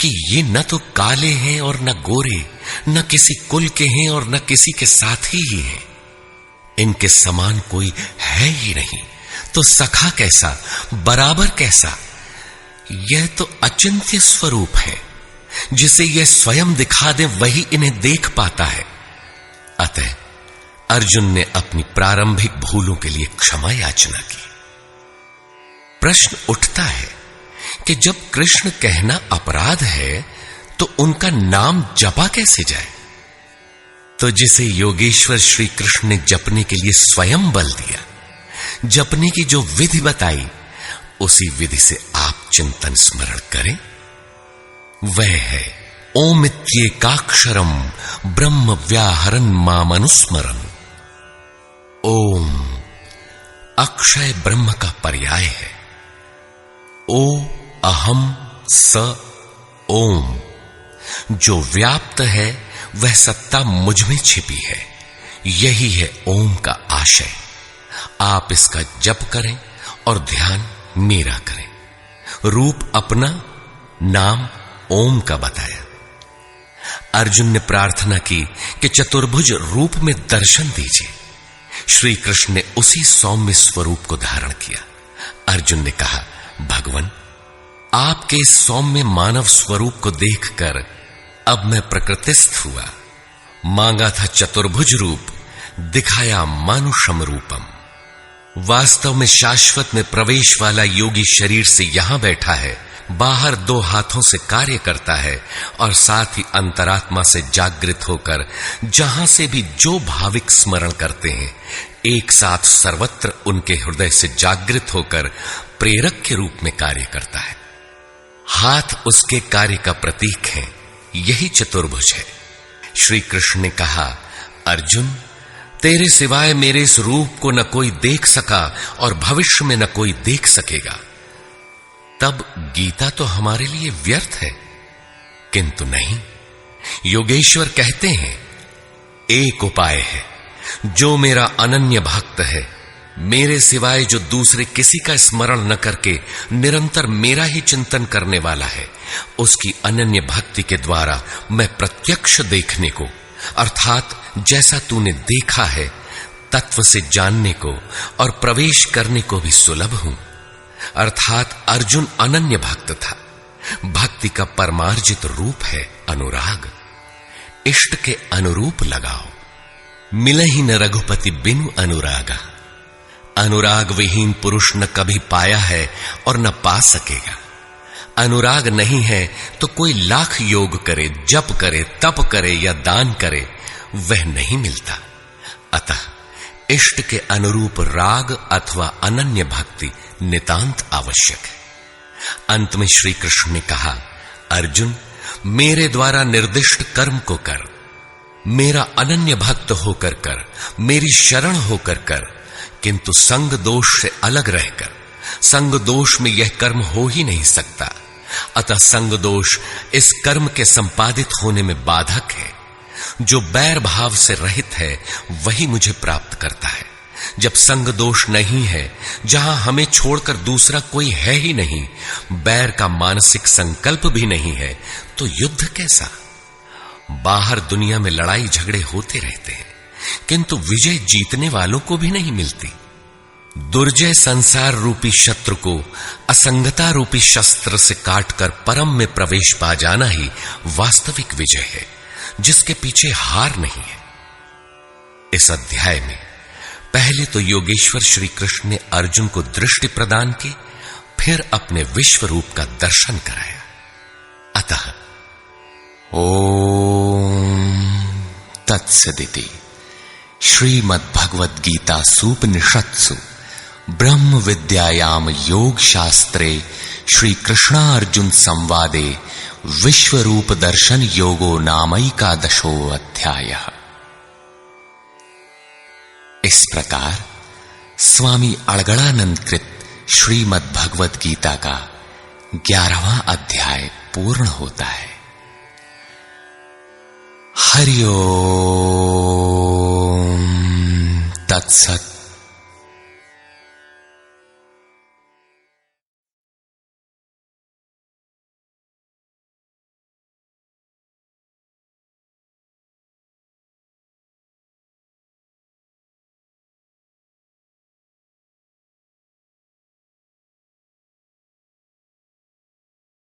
कि ये न तो काले हैं और न गोरे, न किसी कुल के हैं और न किसी के साथी ही हैं। इनके समान कोई है ही नहीं, तो सखा कैसा, बराबर कैसा? यह तो अचिंत्य स्वरूप है। जिसे यह स्वयं दिखा दे वही इन्हें देख पाता है। अतः अर्जुन ने अपनी प्रारंभिक भूलों के लिए क्षमा याचना की। प्रश्न उठता है कि जब कृष्ण कहना अपराध है तो उनका नाम जपा कैसे जाए? तो जिसे योगेश्वर श्री कृष्ण ने जपने के लिए स्वयं बल दिया, जपने की जो विधि बताई, उसी विधि से आप चिंतन स्मरण करें। वह है ओमित्येकाक्षरम ब्रह्म व्याहरन् मामनुस्मरन्। ओम अक्षय ब्रह्म का पर्याय है। ओ अहम स ओम। जो व्याप्त है वह सत्ता मुझ में छिपी है। यही है ओम का आशय। आप इसका जप करें और ध्यान मेरा करें। रूप अपना, नाम ओम का बताया। अर्जुन ने प्रार्थना की कि चतुर्भुज रूप में दर्शन दीजिए। श्री कृष्ण ने उसी सौम्य स्वरूप को धारण किया। अर्जुन ने कहा, भगवान, आपके इस सौम्य मानव स्वरूप को देखकर अब मैं प्रकृतिस्थ हुआ। मांगा था चतुर्भुज रूप, दिखाया मानुषम रूपम। वास्तव में शाश्वत में प्रवेश वाला योगी शरीर से यहां बैठा है, बाहर दो हाथों से कार्य करता है और साथ ही अंतरात्मा से जागृत होकर जहां से भी जो भाविक स्मरण करते हैं, एक साथ सर्वत्र उनके हृदय से जागृत होकर प्रेरक के रूप में कार्य करता है। हाथ उसके कार्य का प्रतीक है। यही चतुर्भुज है। श्री कृष्ण ने कहा, अर्जुन, तेरे सिवाय मेरे इस रूप को न कोई देख सका और भविष्य में न कोई देख सकेगा। तब गीता तो हमारे लिए व्यर्थ है। किंतु नहीं, योगेश्वर कहते हैं, एक उपाय है। जो मेरा अनन्य भक्त है, मेरे सिवाय जो दूसरे किसी का स्मरण न करके निरंतर मेरा ही चिंतन करने वाला है, उसकी अनन्य भक्ति के द्वारा मैं प्रत्यक्ष देखने को, अर्थात जैसा तूने देखा है तत्व से जानने को और प्रवेश करने को भी सुलभ हूं। अर्थात अर्जुन अनन्य भक्त था। भक्ति का परमार्जित रूप है अनुराग। इष्ट के अनुरूप लगाओ। मिलहि न रघुपति बिनु अनुरागा। अनुराग विहीन पुरुष न कभी पाया है और न पा सकेगा। अनुराग नहीं है तो कोई लाख योग करे, जप करे, तप करे या दान करे, वह नहीं मिलता। अतः इष्ट के अनुरूप राग अथवा अनन्य भक्ति नितांत आवश्यक है। अंत में श्री कृष्ण ने कहा, अर्जुन, मेरे द्वारा निर्दिष्ट कर्म को कर, मेरा अनन्य भक्त होकर कर, मेरी शरण होकर कर, किंतु संग दोष से अलग रहकर, संग दोष में यह कर्म हो ही नहीं सकता। अतः संग दोष इस कर्म के संपादित होने में बाधक है। जो बैर भाव से रहित है वही मुझे प्राप्त करता है। जब संग दोष नहीं है, जहां हमें छोड़कर दूसरा कोई है ही नहीं, बैर का मानसिक संकल्प भी नहीं है, तो युद्ध कैसा? बाहर दुनिया में लड़ाई झगड़े होते रहते हैं, किंतु विजय जीतने वालों को भी नहीं मिलती। दुर्जय संसार रूपी शत्रु को असंगता रूपी शस्त्र से काटकर परम में प्रवेश पा जाना ही वास्तविक विजय है, जिसके पीछे हार नहीं है। इस अध्याय में पहले तो योगेश्वर श्री कृष्ण ने अर्जुन को दृष्टि प्रदान की, फिर अपने विश्व रूप का दर्शन कराया। अतः ओम तत्सदिति श्रीमद्भगवद गीता सूपनिषत्सु ब्रह्म विद्यायाम योग शास्त्रे श्री कृष्णार्जुन संवादे विश्व रूप दर्शन योगो नामैकादशो अध्यायः। इस प्रकार स्वामी अड़गड़ानंद कृत श्रीमद्भगवद गीता का 11वां अध्याय पूर्ण होता है। हरि ओम तत्सत्।